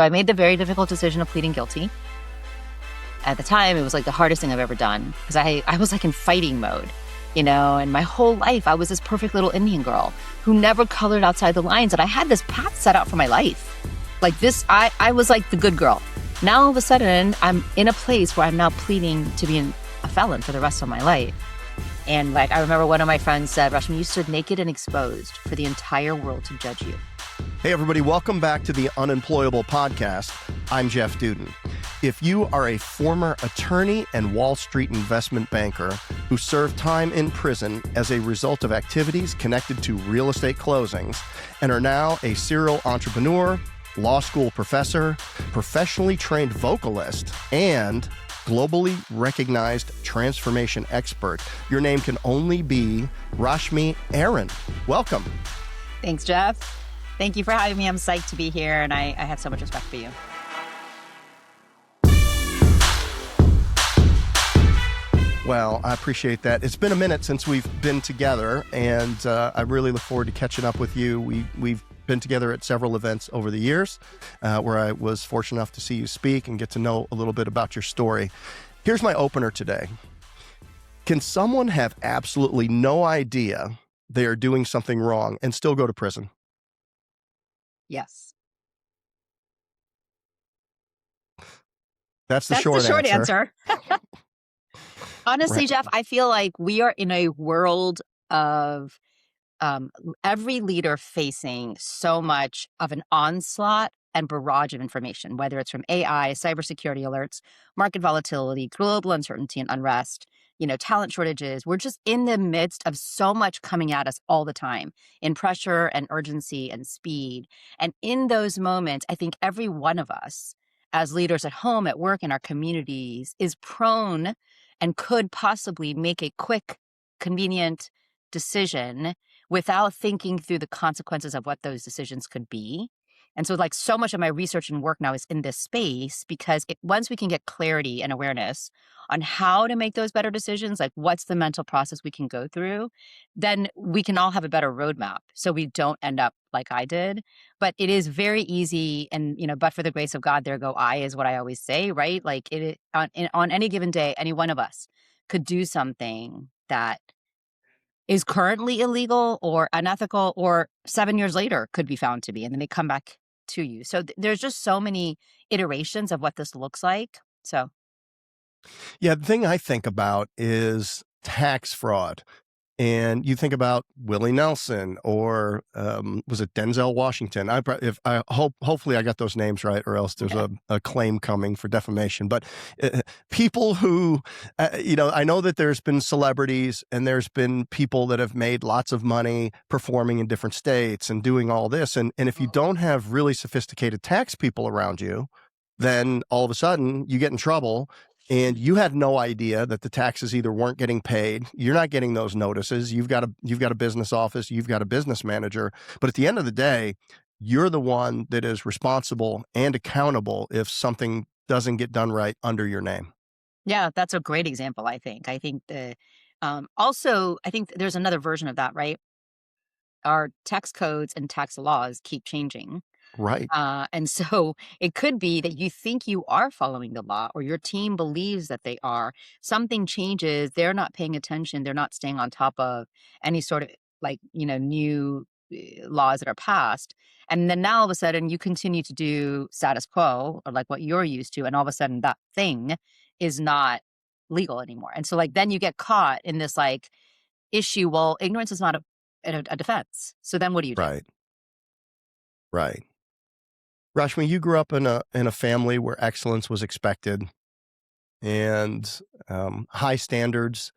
I made the very difficult decision of pleading guilty. At the time, it was like the hardest thing I've ever done because I was like in fighting mode, and my whole life I was this perfect little Indian girl who never colored outside the lines. And I had this path set out for my life. Like this, I was like the good girl. Now all of a sudden, I'm in a place where I'm now pleading to be a felon for the rest of my life. And like, I remember one of my friends said, Rashmi, you stood naked and exposed for the entire world to judge you. Hey, everybody. Welcome back to the Unemployable podcast. I'm Jeff Dudan. If you are a former attorney and Wall Street investment banker who served time in prison as a result of activities connected to real estate closings and are now a serial entrepreneur, law school professor, professionally trained vocalist, and globally recognized transformation expert, your name can only be Rashmi Airan. Welcome. Thanks, Jeff. Thank you for having me. I'm psyched to be here, and I have so much respect for you. Well, I appreciate that. It's been a minute since we've been together, and I really look forward to catching up with you. We've been together at several events over the years where I was fortunate enough to see you speak and get to know a little bit about your story. Here's my opener today. Can someone have absolutely no idea they are doing something wrong and still go to prison? Yes. That's the short answer. Honestly, Right. Jeff, I feel like we are in a world of every leader facing so much of an onslaught and barrage of information, whether it's from AI, cybersecurity alerts, market volatility, global uncertainty and unrest, talent shortages. We're just in the midst of so much coming at us all the time in pressure and urgency and speed. And in those moments, I think every one of us as leaders at home, at work, in our communities is prone and could possibly make a quick, convenient decision without thinking through the consequences of what those decisions could be. And so like so much of my research and work now is in this space because once we can get clarity and awareness on how to make those better decisions, like what's the mental process we can go through, then we can all have a better roadmap so we don't end up like I did. But it is very easy and, but for the grace of God, there go I is what I always say, right? Like on any given day, any one of us could do something that is currently illegal or unethical or 7 years later could be found to be, and then they come back to you. So there's just so many iterations of what this looks like. So Yeah, the thing I think about is tax fraud. And you think about Willie Nelson or was it Denzel Washington? Hopefully I got those names right, or else there's a claim coming for defamation. But people who, I know that there's been celebrities and there's been people that have made lots of money performing in different states and doing all this. And if you don't have really sophisticated tax people around you, then all of a sudden you get in trouble. And you had no idea that the taxes either weren't getting paid. You're not getting those notices. You've got a business office. You've got a business manager. But at the end of the day, you're the one that is responsible and accountable if something doesn't get done right under your name. Yeah, that's a great example, I think. I think also, I think there's another version of that, right? Our tax codes and tax laws keep changing. Right. And so it could be that you think you are following the law or your team believes that they are. Something changes. They're not paying attention. They're not staying on top of any sort of new laws that are passed. And then now all of a sudden you continue to do status quo or like what you're used to. And all of a sudden that thing is not legal anymore. And so then you get caught in this issue. Well, ignorance is not a defense. So then what do you do? Right. Rashmi, you grew up in a family where excellence was expected and high standards,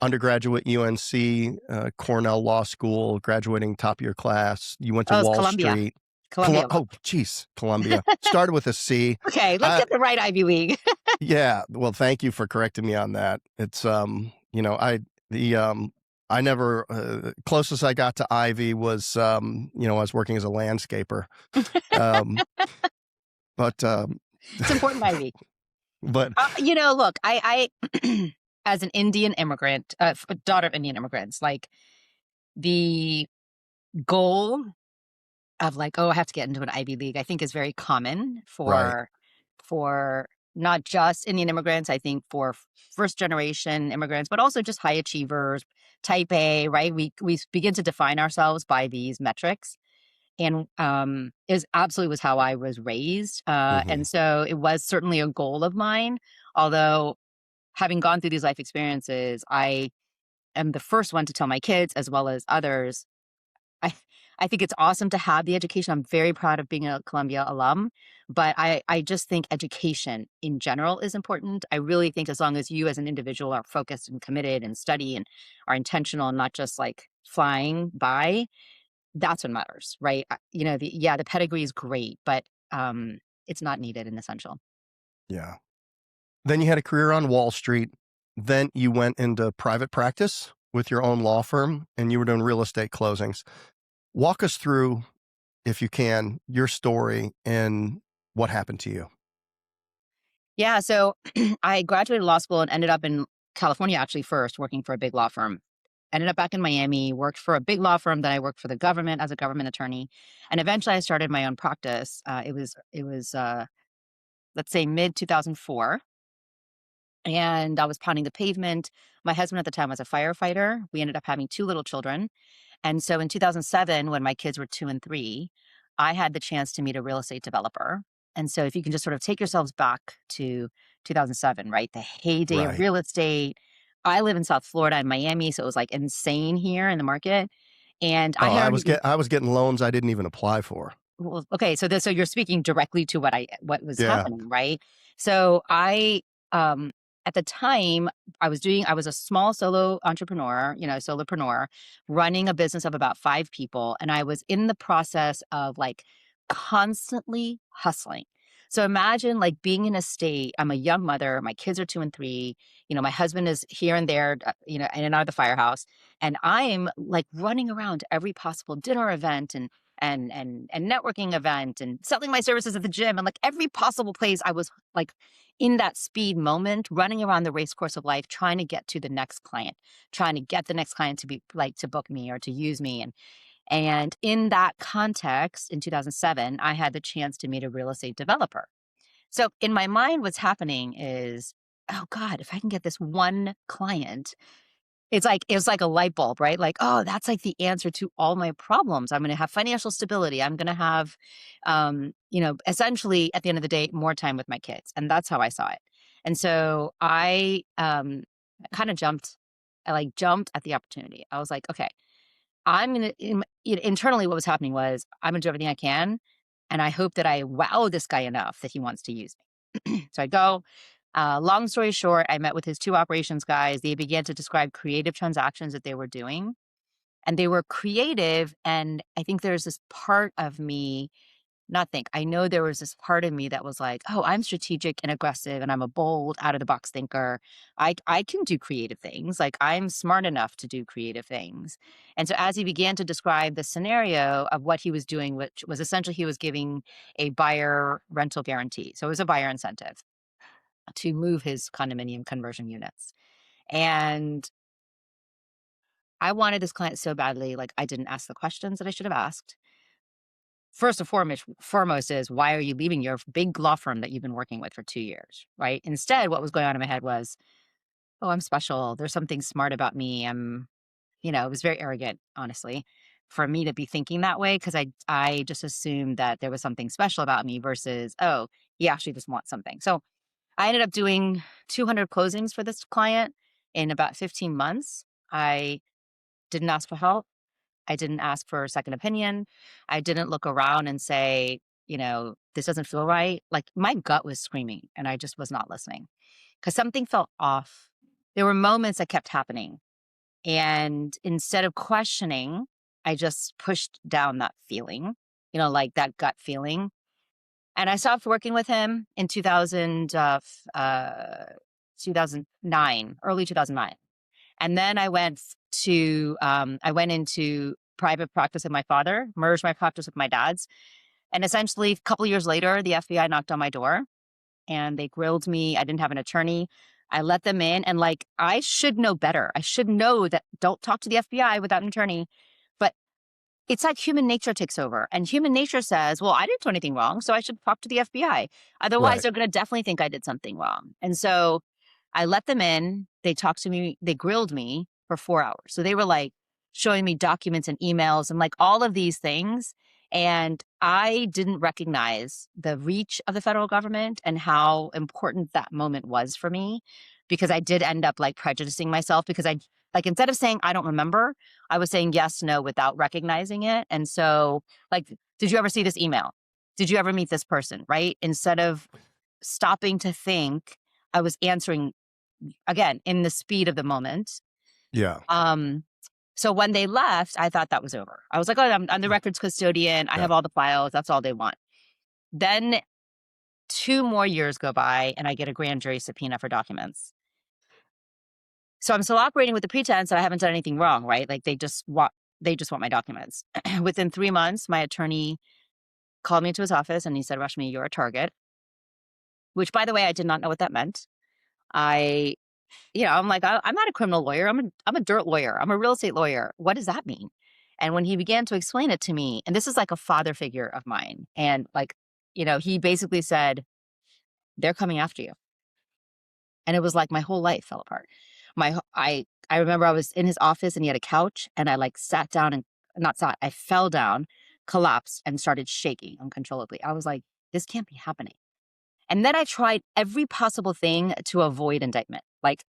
undergraduate UNC, Cornell Law School, graduating top of your class. You went to Wall Columbia. Street. Columbia. Columbia. Started with a C. Okay, let's get the right Ivy League. Yeah. Well, thank you for correcting me on that. It's, I never, closest I got to Ivy was, I was working as a landscaper. But it's important, Ivy. But look, I as an Indian immigrant, daughter of Indian immigrants, the goal of like, "Oh, I have to get into an Ivy League," I think is very common Right. for not just Indian immigrants, I think for first generation immigrants, but also just high achievers, type A, right? We begin to define ourselves by these metrics. And is absolutely was how I was raised. And Mhm. so it was certainly a goal of mine. Although having gone through these life experiences, I am the first one to tell my kids as well as others. I I think it's awesome to have the education. I'm very proud of being a Columbia alum, but I just think education in general is important. I really think as long as you as an individual are focused and committed and study and are intentional and not just like flying by, that's what matters, right? The pedigree is great, but it's not needed and essential. Yeah. Then you had a career on Wall Street. Then you went into private practice with your own law firm, and you were doing real estate closings. Walk us through, if you can, your story and what happened to you. Yeah, so I graduated law school and ended up in California actually first, working for a big law firm. Ended up back in Miami, worked for a big law firm, then I worked for the government as a government attorney, and eventually I started my own practice. It was let's say mid 2004, and I was pounding the pavement. My husband at the time was a firefighter. We ended up having two little children. And so in 2007, when my kids were 2 and 3, I had the chance to meet a real estate developer. And so if you can just sort of take yourselves back to 2007, right? The heyday of Right. real estate. I live in South Florida and Miami, so it was like insane here in the market. And I Oh, had already been I was getting loans I didn't even apply for. well, okay, so you're speaking directly to what was Yeah. happening, right? So um at the time I was a small solo entrepreneur, solopreneur, running a business of about 5 people, and I was in the process of like constantly hustling. So imagine like being in a state, I'm a young mother, my kids are 2 and 3, my husband is here and there, in and out of the firehouse, and I'm like running around to every possible dinner event and networking event and selling my services at the gym and like every possible place I was like in that speed moment running around the race course of life trying to get to the next client, trying to get the next client to be like to book me or to use me. And in that context in 2007 I had the chance to meet a real estate developer. So in my mind what's happening is, oh god, if I can get this one client, it's like a light bulb, right? Like, "Oh, that's like the answer to all my problems. I'm gonna have financial stability. I'm gonna have, essentially, at the end of the day, more time with my kids." And that's how I saw it. And so kinda jumped jumped at the opportunity. I was like, "Okay, I'm gonna" internally, what was happening was, "I'm gonna do everything I can, and I hope that I wow this guy enough that he wants to use me." So I go, long story short, I met with his two operations guys. They began to describe creative transactions that they were doing. And they were creative. And I think there's this part of me, not think, I know there was this part of me that was like, oh, I'm strategic and aggressive and I'm a bold, out of the box thinker. I can do creative things. Like I'm smart enough to do creative things. And so as he began to describe the scenario of what he was doing, which was essentially he was giving a buyer rental guarantee. So it was a buyer incentive to move his condominium conversion units. And I wanted this client so badly, like I didn't ask the questions that I should have asked. First and foremost is why are you leaving your big law firm that you've been working with for 2 years, right? Instead, what was going on in my head was, oh, I'm special. There's something smart about me. It was very arrogant, honestly, for me to be thinking that way because I just assumed that there was something special about me versus, oh, he actually just wants something. So I ended up doing 200 closings for this client in about 15 months. I didn't ask for help. I didn't ask for a second opinion. I didn't look around and say, this doesn't feel right. Like my gut was screaming and I just was not listening because something felt off. There were moments that kept happening. And instead of questioning, I just pushed down that feeling, like that gut feeling. And I stopped working with him in 2009, early 2009. And then I went into private practice with my father, merged my practice with my dad's. And essentially, a couple years later, the FBI knocked on my door and they grilled me. I didn't have an attorney. I let them in. And like, I should know better. I should know that don't talk to the FBI without an attorney. But it's like human nature takes over. And human nature says, well, I didn't do anything wrong, so I should talk to the FBI. Otherwise, Right. they're going to definitely think I did something wrong. And so I let them in. They talked to me. They grilled me for 4 hours. So they were like showing me documents and emails and like all of these things. And I didn't recognize the reach of the federal government and how important that moment was for me, because I did end up like prejudicing myself, because I, like, instead of saying I don't remember, I was saying yes, no without recognizing it. And so, like, did you ever see this email? Did you ever meet this person? Right? Instead of stopping to think, I was answering again in the speed of the moment. Yeah. Um, so when they left, I thought that was over. I was like, oh, I'm the records custodian. I Yeah. have all the files. That's all they want. Then 2 more years go by and I get a grand jury subpoena for documents. So I'm still operating with the pretense that I haven't done anything wrong, right? Like they just want my documents. Within 3 months, my attorney called me into his office and he said, Rashmi, you're a target, which by the way, I did not know what that meant. I, I'm like, I'm not a criminal lawyer. I'm a dirt lawyer. I'm a real estate lawyer. What does that mean? And when he began to explain it to me, and this is like a father figure of mine, and like, he basically said, they're coming after you. And it was like my whole life fell apart. I remember I was in his office and he had a couch and I like sat down and not sat, I fell down, collapsed and started shaking uncontrollably. I was like, this can't be happening. And then I tried every possible thing to avoid indictment. Like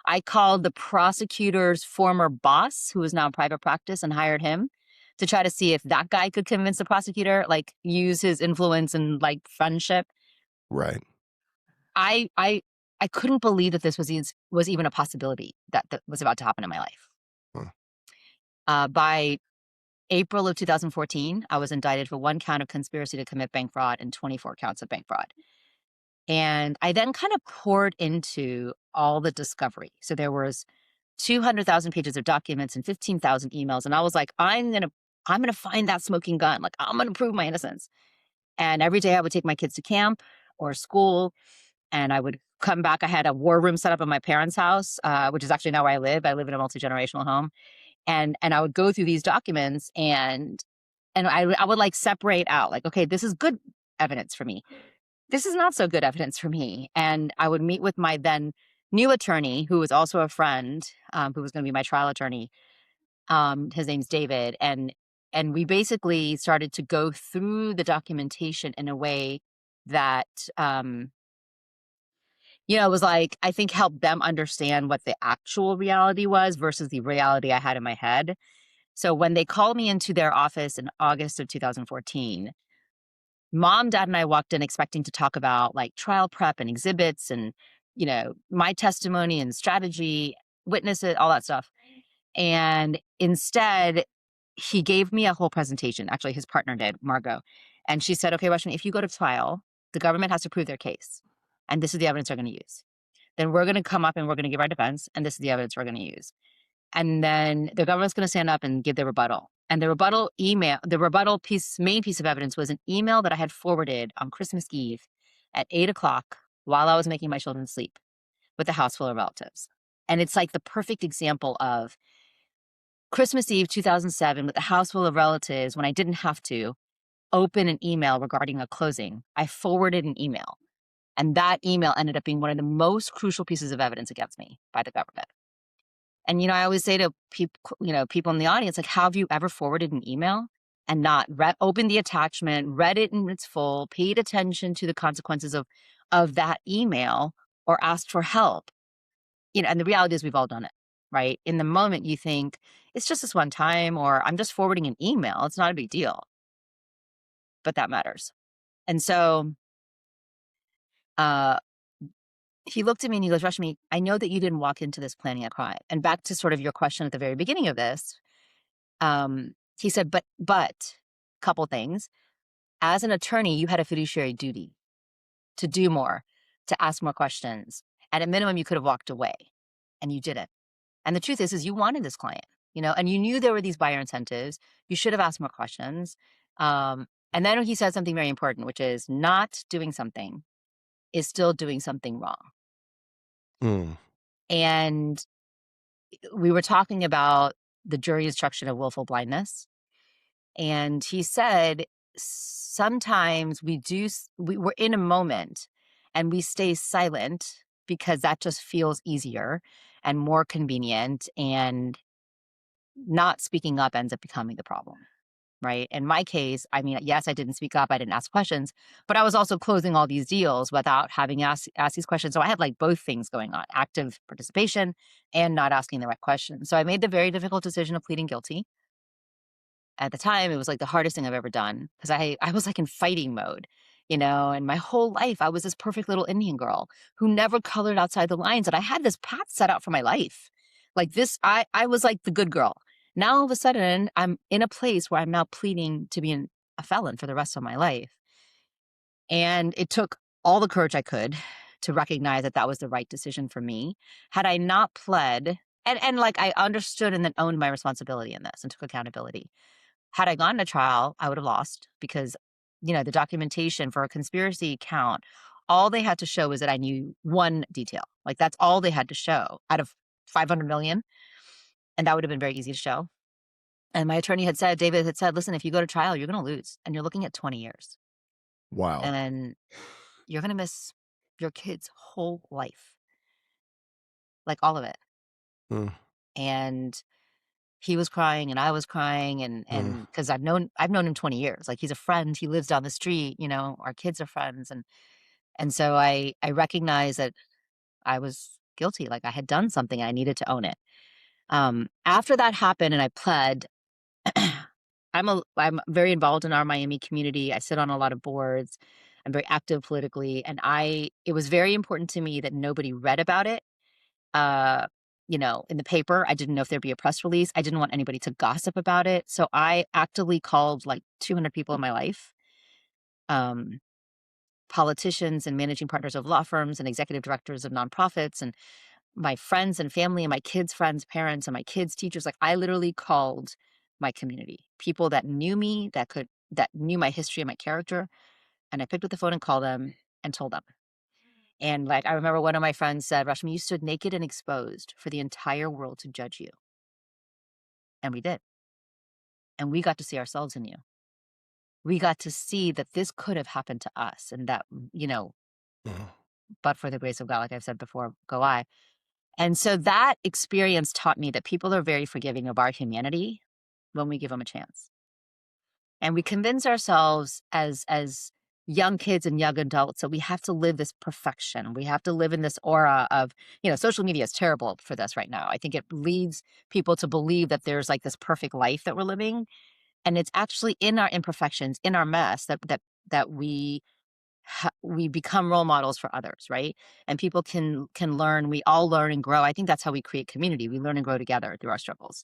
I called the prosecutor's former boss, who is now in private practice, and hired him to try to see if that guy could convince the prosecutor, like use his influence and like friendship. Right. I I I couldn't believe that this was even a possibility that was about to happen in my life. Huh. By April of 2014, I was indicted for 1 count of conspiracy to commit bank fraud and 24 counts of bank fraud. And I then kind of poured into all the discovery. So there was 200,000 pages of documents and 15,000 emails, and I was like, I'm gonna find that smoking gun. Like I'm gonna prove my innocence. And every day I would take my kids to camp or school, and I would come back. I had a war room set up in my parents' house, which is actually now where I live. I live in a multi-generational home, and I would go through these documents, and I would like separate out like, okay, this is good evidence for me. This is not so good evidence for me. And I would meet with my then new attorney, who was also a friend, who was going to be my trial attorney. His name's David, and we basically started to go through the documentation in a way that it was like, I think helped them understand what the actual reality was versus the reality I had in my head. So when they called me into their office in August of 2014, mom, dad, and I walked in expecting to talk about like trial prep and exhibits and, my testimony and strategy, witnesses, all that stuff. And instead, he gave me a whole presentation. Actually, his partner did, Margot. And she said, okay, Rashmi, if you go to trial, the government has to prove their case. And this is the evidence they're going to use. Then we're going to come up and we're going to give our defense. And this is the evidence we're going to use. And then the government's going to stand up and give their rebuttal. And the rebuttal main piece of evidence was an email that I had forwarded on Christmas Eve at 8 o'clock while I was making my children sleep with a house full of relatives. And it's like the perfect example of Christmas Eve 2007 with a house full of relatives when I didn't have to open an email regarding a closing. I forwarded an email. And that email ended up being one of the most crucial pieces of evidence against me by the government. And, I always say to people in the audience, like, have you ever forwarded an email and not opened the attachment, read it in its full, paid attention to the consequences of that email or asked for help? And the reality is we've all done it, right? In the moment you think it's just this one time, or I'm just forwarding an email. It's not a big deal, but that matters. And so, uh, he looked at me and he goes, Rashmi, I know that you didn't walk into this planning a crime. And back to sort of your question at the very beginning of this, he said, but, couple things. As an attorney, you had a fiduciary duty to do more, to ask more questions. At a minimum, you could have walked away, and you didn't. And the truth is you wanted this client, and you knew there were these buyer incentives. You should have asked more questions. And then he said something very important, which is not doing something is still doing something wrong. Mm. And we were talking about the jury instruction of willful blindness. And he said, sometimes we're in a moment and we stay silent because that just feels easier and more convenient. And not speaking up ends up becoming the problem. Right. In my case, I mean, yes, I didn't speak up. I didn't ask questions, but I was also closing all these deals without having asked these questions. So I had like both things going on, active participation and not asking the right questions. So I made the very difficult decision of pleading guilty. At the time, it was like the hardest thing I've ever done because I was like in fighting mode, and my whole life I was this perfect little Indian girl who never colored outside the lines, and I had this path set out for my life. Like this, I was like the good girl. Now all of a sudden, I'm in a place where I'm now pleading to be a felon for the rest of my life. And it took all the courage I could to recognize that that was the right decision for me. Had I not pled, and like I understood and then owned my responsibility in this and took accountability. Had I gone to trial, I would have lost because, the documentation for a conspiracy count, all they had to show was that I knew one detail. Like that's all they had to show out of 500 million. And that would have been very easy to show. And my attorney David had said, listen, if you go to trial, you're going to lose and you're looking at 20 years Wow. and then you're going to miss your kid's whole life, like all of it. Mm, And he was crying and I was crying mm. and because I've known him 20 years. Like he's a friend. He lives down the street, our kids are friends. And so I recognized that I was guilty. Like I had done something. I needed to own it. After that happened and I pled, I'm very involved in our Miami community. I sit on a lot of boards. I'm very active politically. And it was very important to me that nobody read about it uh, in the paper. I didn't know if there'd be a press release. I didn't want anybody to gossip about it. So I actively called like 200 people in my life, um, politicians and managing partners of law firms and executive directors of nonprofits and my friends and family and my kids' friends, parents, and my kids' teachers. Like I literally called my community, people that knew me, that knew my history and my character. And I picked up the phone and called them and told them. And like I remember one of my friends said, Rashmi, you stood naked and exposed for the entire world to judge you. And we did. And we got to see ourselves in you. We got to see that this could have happened to us and that, Mhm. but for the grace of God, like I've said before, go I. And so that experience taught me that people are very forgiving of our humanity when we give them a chance. And we convince ourselves as young kids and young adults that we have to live this perfection. We have to live in this aura of, social media is terrible for this right now. I think it leads people to believe that there's like this perfect life that we're living. And it's actually in our imperfections, in our mess that we become role models for others, right? And people can learn. We all learn and grow. I think that's how we create community. We learn and grow together through our struggles.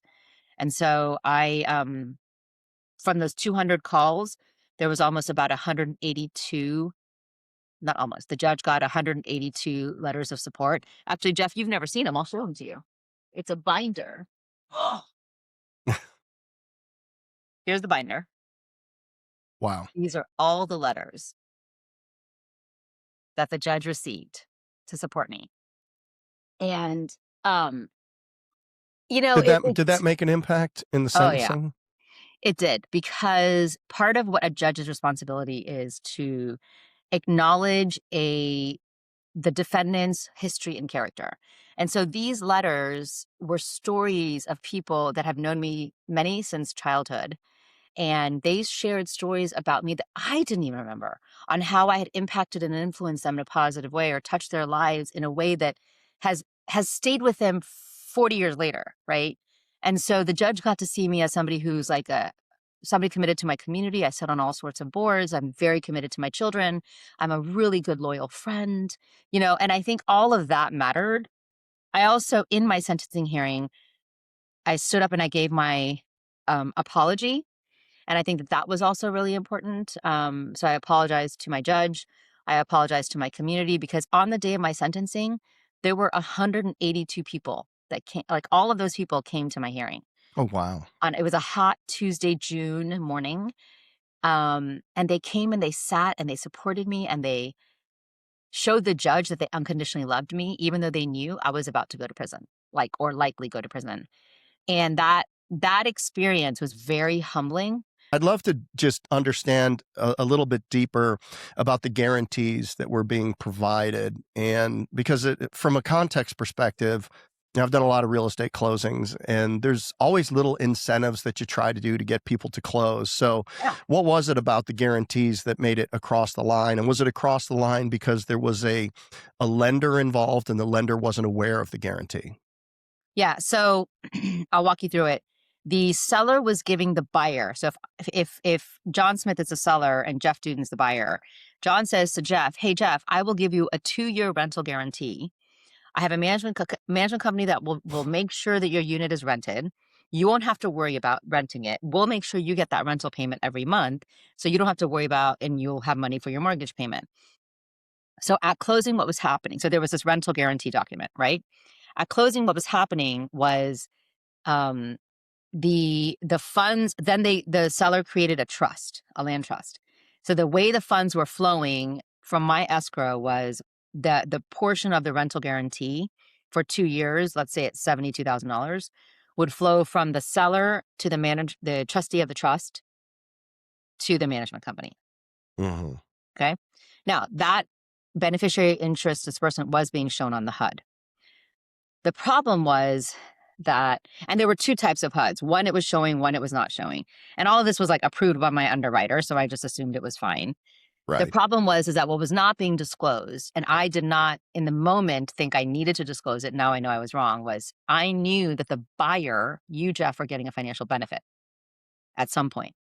And so from those 200 calls, there was almost about 182. Not almost. The judge got 182 letters of support. Actually, Jeff, you've never seen them. I'll show them to you. It's a binder. Here's the binder. Wow. These are all the letters that the judge received to support me. And, um, Did that make an impact in the oh yeah, sentencing? it did. Because part of what a judge's responsibility is to acknowledge the defendant's history and character. And so these letters were stories of people that have known me, many since childhood, and they shared stories about me that I didn't even remember, on how I had impacted and influenced them in a positive way or touched their lives in a way that has stayed with them 40 years later, right? And so the judge got to see me as somebody who's like somebody committed to my community. I sit on all sorts of boards. I'm very committed to my children. I'm a really good loyal friend, and I think all of that mattered. I also, in my sentencing hearing, I stood up and I gave my apology, and I think that that was also really important. So I apologized to my judge. I apologized to my community because on the day of my sentencing, there were 182 people that came, like all of those people came to my hearing. Oh, wow. It was a hot Tuesday, June morning. And they came and they sat and they supported me and they showed the judge that they unconditionally loved me, even though they knew I was about to go to prison, or likely go to prison. And that experience was very humbling I'd love to just understand a little bit deeper about the guarantees that were being provided. And because from a context perspective, I've done a lot of real estate closings, and there's always little incentives that you try to do to get people to close. So, Yeah. what was it about the guarantees that made it across the line? And was it across the line because there was a lender involved and the lender wasn't aware of the guarantee? Yeah. So I'll walk you through it. The seller was giving the buyer. So if John Smith is the seller and Jeff Duden's the buyer, John says to Jeff, "Hey Jeff, I will give you a 2-year rental guarantee. I have a management company that will make sure that your unit is rented. You won't have to worry about renting it. We'll make sure you get that rental payment every month, so you don't have to worry about, and you'll have money for your mortgage payment." So at closing, what was happening? So there was this rental guarantee document, right? At closing, what was happening was um, the funds. Then the seller created a trust, a land trust. So the way the funds were flowing from my escrow was the portion of the rental guarantee for 2 years, let's say it's $72,000, would flow from the seller to the trustee of the trust to the management company. Hmm. Okay. Now that beneficiary interest disbursement was being shown on the HUD. The problem was that, and there were two types of HUDs. One it was showing, one it was not showing. And all of this was like approved by my underwriter, so I just assumed it was fine. The Right. problem was is that what was not being disclosed, and I did not in the moment think I needed to disclose it. Now I know I was wrong. Was I knew that the buyer, you Jeff, were getting a financial benefit at some point,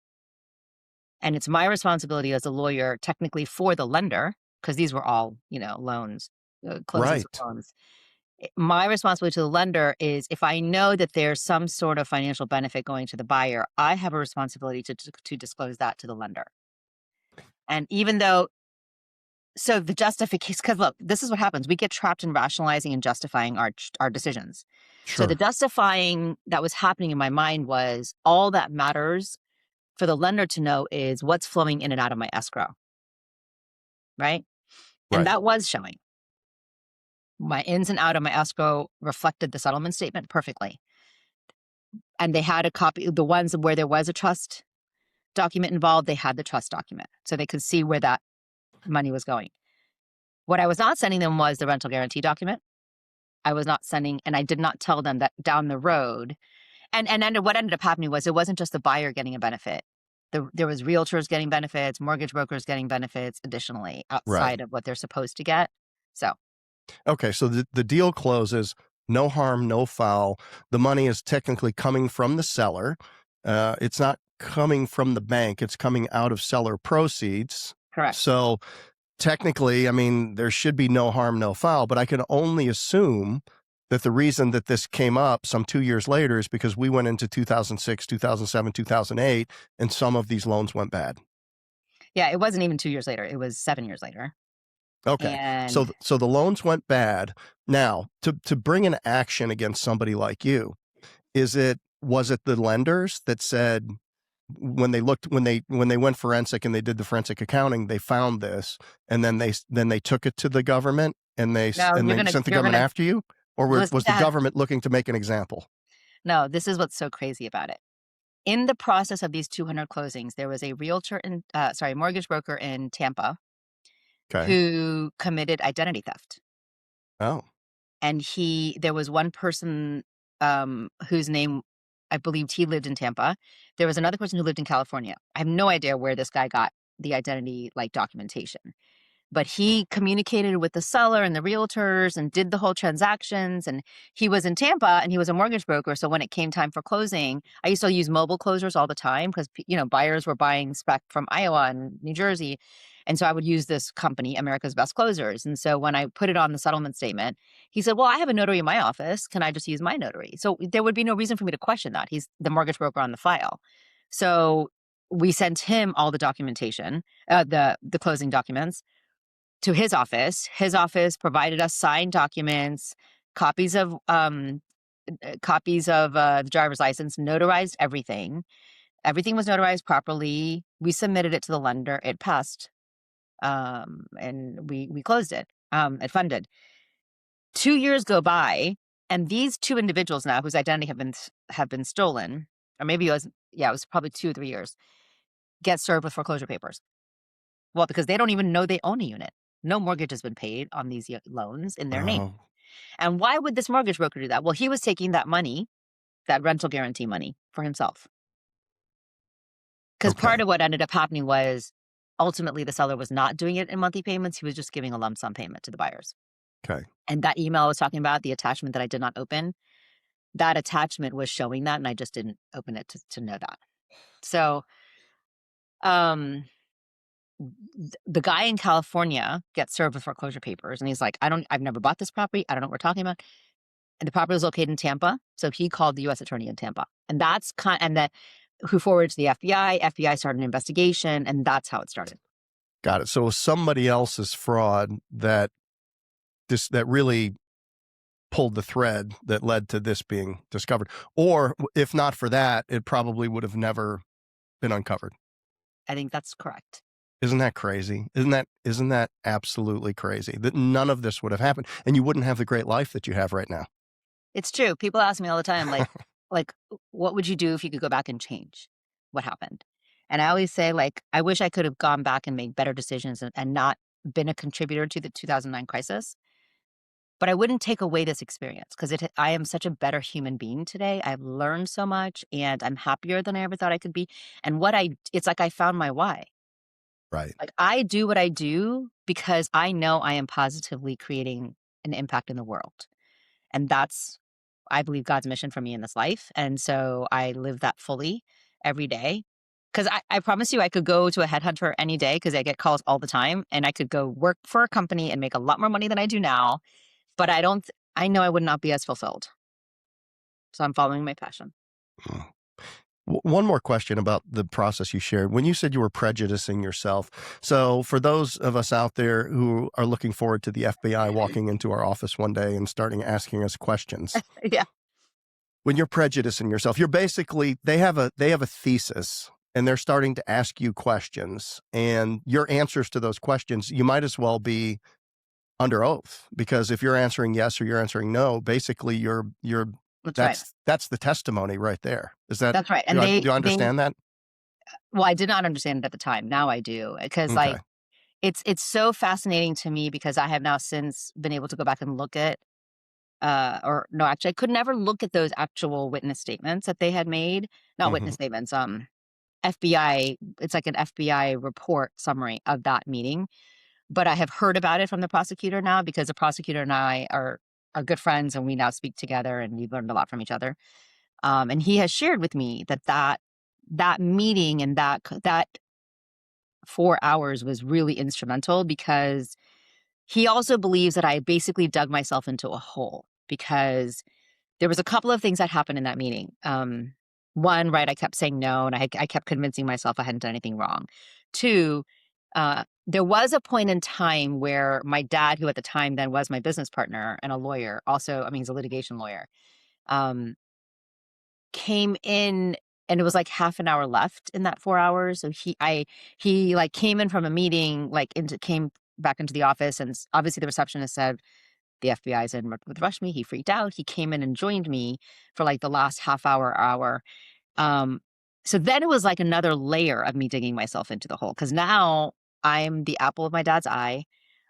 and it's my responsibility as a lawyer, technically for the lender, because these were all loans, closings with Right. loans. My responsibility to the lender is if I know that there's some sort of financial benefit going to the buyer, I have a responsibility to disclose that to the lender. And even though, so the justification, because look, this is what happens. We get trapped in rationalizing and justifying our decisions. So the Sure. justifying that was happening in my mind was all that matters for the lender to know is what's flowing in and out of my escrow, right? And Right. that was showing. My ins and out of my escrow reflected the settlement statement perfectly. And they had a copy, the ones where there was a trust document involved, they had the trust document. So they could see where that money was going. What I was not sending them was the rental guarantee document. I was not sending, and I did not tell them that down the road. And then what ended up happening was it wasn't just the buyer getting a benefit. There was realtors getting benefits, mortgage brokers getting benefits additionally Right. outside of what they're supposed to get. So Okay, so the deal closes, no harm, no foul. The money is technically coming from the seller. It's not coming from the bank, it's coming out of seller proceeds. correct. So technically, I mean, there should be no harm, no foul, but I can only assume that the reason that this came up some 2 years later is because we went into 2006, 2007, 2008, and some of these loans went bad. Yeah, it wasn't even 2 years later. It was 7 years later. Okay. So And so the loans went bad. Now, to bring an action against somebody like you, was it the lenders that said when they went forensic and they did the forensic accounting, they found this, and then they took it to the government and no, they sent the you're government gonna after you? Or listen was to the that. government looking to make an example? No, this is what's so crazy about it. In the process of these 200 closings, there was a mortgage broker in Tampa Okay. who committed identity theft. Oh, And there was one person whose name I believed he lived in Tampa. There was another person who lived in California. I have no idea where this guy got the identity documentation. But he communicated with the seller and the realtors and did the whole transactions. And he was in Tampa and he was a mortgage broker. So when it came time for closing, I used to use mobile closers all the time because buyers were buying spec from Iowa and New Jersey. And so I would use this company, America's Best Closers. And so when I put it on the settlement statement, he said, "Well, I have a notary in my office. Can I just use my notary?" So there would be no reason for me to question that. He's the mortgage broker on the file. So we sent him all the documentation, the closing documents to his office. His office provided us signed documents, copies of the driver's license, notarized everything. Everything was notarized properly. We submitted it to the lender. It passed, and we closed it. It funded. 2 years go by, and these two individuals now, whose identity have been stolen, or maybe it was probably 2 or 3 years. get served with foreclosure papers. Well, because they don't even know they own a unit. No mortgage has been paid on these loans in their name. Oh, And why would this mortgage broker do that? Well, he was taking that money, that rental guarantee money, for himself. Because part okay, of what ended up happening was ultimately the seller was not doing it in monthly payments. He was just giving a lump sum payment to the buyers. okay. And that email I was talking about, the attachment that I did not open, that attachment was showing that, and I just didn't open it to know that. So, um, the guy in California gets served with foreclosure papers, and he's like, I've never bought this property. I don't know what we're talking about. And the property was located in Tampa. So he called the US attorney in Tampa. And who forwarded to the FBI. FBI started an investigation, and that's how it started. Got it. So it was somebody else's fraud that really pulled the thread that led to this being discovered. Or if not for that, it probably would have never been uncovered. I think that's correct. Isn't that crazy? Isn't that absolutely crazy that none of this would have happened and you wouldn't have the great life that you have right now? It's true. People ask me all the time, like, what would you do if you could go back and change what happened? And I always say, like, I wish I could have gone back and made better decisions and not been a contributor to the 2009 crisis. But I wouldn't take away this experience because I am such a better human being today. I've learned so much and I'm happier than I ever thought I could be. And it's like I found my why. Right. Like I do what I do because I know I am positively creating an impact in the world. And that's, I believe, God's mission for me in this life. And so I live that fully every day. Because I promise you, I could go to a headhunter any day because I get calls all the time and I could go work for a company and make a lot more money than I do now. But I know I would not be as fulfilled. So I'm following my passion. Mm. One more question about the process you shared. When you said you were prejudicing yourself, so for those of us out there who are looking forward to the FBI walking into our office one day and starting asking us questions, Yeah, when you're prejudicing yourself, you're basically they have a thesis and they're starting to ask you questions, and your answers to those questions, you might as well be under oath, because if you're answering yes or you're answering no, basically you're that's right. that's the testimony right there. Is that That's right. do And I do you understand that? well, I did not understand it at the time. Now I do. Because Okay. like, it's so fascinating to me because I have now since been able to go back and look at, or no, actually, I could never look at those actual witness statements that they had made. Not witness Mhm. statements, FBI, it's like an FBI report summary of that meeting. But I have heard about it from the prosecutor now because the prosecutor and I are good friends and we now speak together and we've learned a lot from each other. And he has shared with me that meeting and that 4 hours was really instrumental because he also believes that I basically dug myself into a hole because there was a couple of things that happened in that meeting. One, right, I kept saying no, and I kept convincing myself I hadn't done anything wrong. Two, there was a point in time where my dad, who at the time then was my business partner and a lawyer, also, I mean, he's a litigation lawyer, um, came in, and it was like half an hour left in that 4 hours. So he like came in from a meeting, like came back into the office, and obviously the receptionist said the FBI's in with Rashmi. He freaked out. He came in and joined me for like the last half hour. Um, so then it was like another layer of me digging myself into the hole because now I'm the apple of my dad's eye.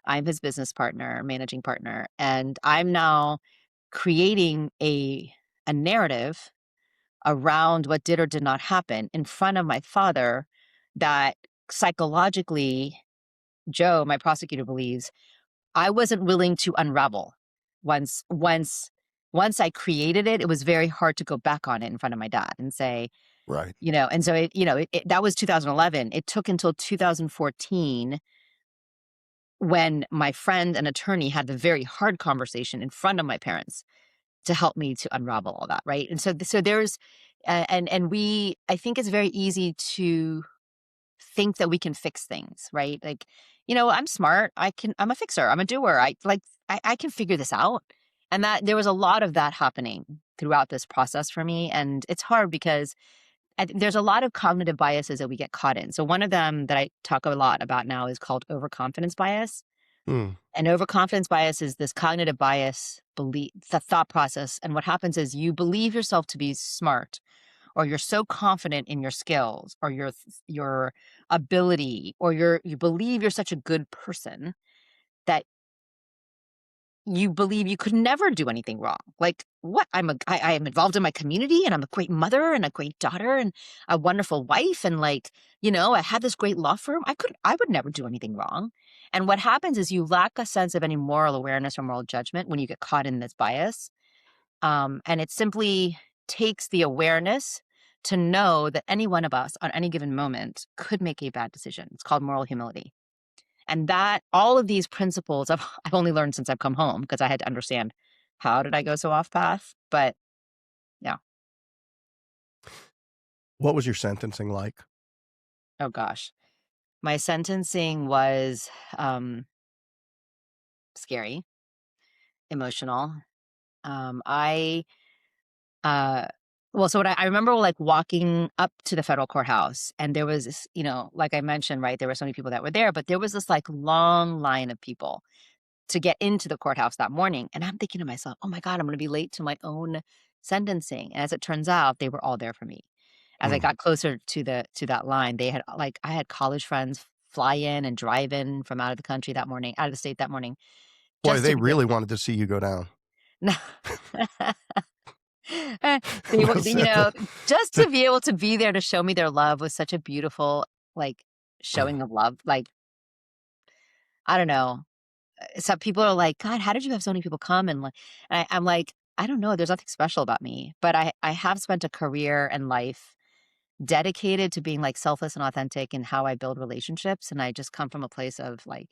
I'm his business partner, managing partner, and I'm now creating a narrative around what did or did not happen in front of my father that psychologically, Joe, my prosecutor, believes I wasn't willing to unravel. Once once once I created it, it was very hard to go back on it in front of my dad and say, Right. and so that was 2011. It took until 2014 when my friend and attorney had the very hard conversation in front of my parents to help me to unravel all that, right? And so there's and we I think it's very easy to think that we can fix things, right? Like, I'm smart. I'm a fixer. I'm a doer. I can figure this out. And that there was a lot of that happening throughout this process for me. And it's hard because there's a lot of cognitive biases that we get caught in. So one of them that I talk a lot about now is called overconfidence bias. Mm. And overconfidence bias is this cognitive bias belief, the thought process. And what happens is you believe yourself to be smart or you're so confident in your skills or your ability, or you believe you're such a good person that you believe you could never do anything wrong. Like, what? I am involved in my community, and I'm a great mother and a great daughter and a wonderful wife, and like, I had this great law firm. I would never do anything wrong. And what happens is you lack a sense of any moral awareness or moral judgment when you get caught in this bias. And it simply takes the awareness to know that any one of us on any given moment could make a bad decision. It's called moral humility. And that all of these principles I've only learned since I've come home because I had to understand how did I go so off path. But yeah. What was your sentencing like? Oh gosh. My sentencing was scary, emotional. I uh well, so what I remember like walking up to the federal courthouse, and there was this, like I mentioned, right, there were so many people that were there, but there was this like long line of people to get into the courthouse that morning. And I'm thinking to myself, oh my God, I'm going to be late to my own sentencing. And as it turns out, they were all there for me. As I Mm. got closer to that line, I had college friends fly in and drive in from out of the country that morning, out of the state that morning, Boy, just to they be there. really wanted to see you go down. No. Eh, Was that the just to be able to be there to show me their love was such a beautiful, like, showing of love. Like, I don't know. Some people are like, "God, how did you have so many people come?" And like, I'm like, I don't know. There's nothing special about me, but I have spent a career and life dedicated to being like selfless and authentic in how I build relationships, and I just come from a place of like,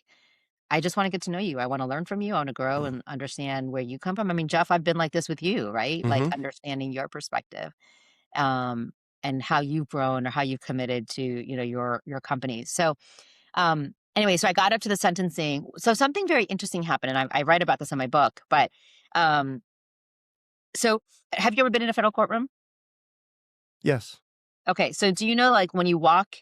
I just want to get to know you. I want to learn from you. I want to grow Mm. and understand where you come from. I mean, Jeff, I've been like this with you, right? Like Mhm. understanding your perspective, um, and how you've grown or how you've committed to your companies. So anyway, so I got up to the sentencing. So something very interesting happened, and I write about this in my book. But um, so have you ever been in a federal courtroom? Yes. Okay, so do you know like when you walk,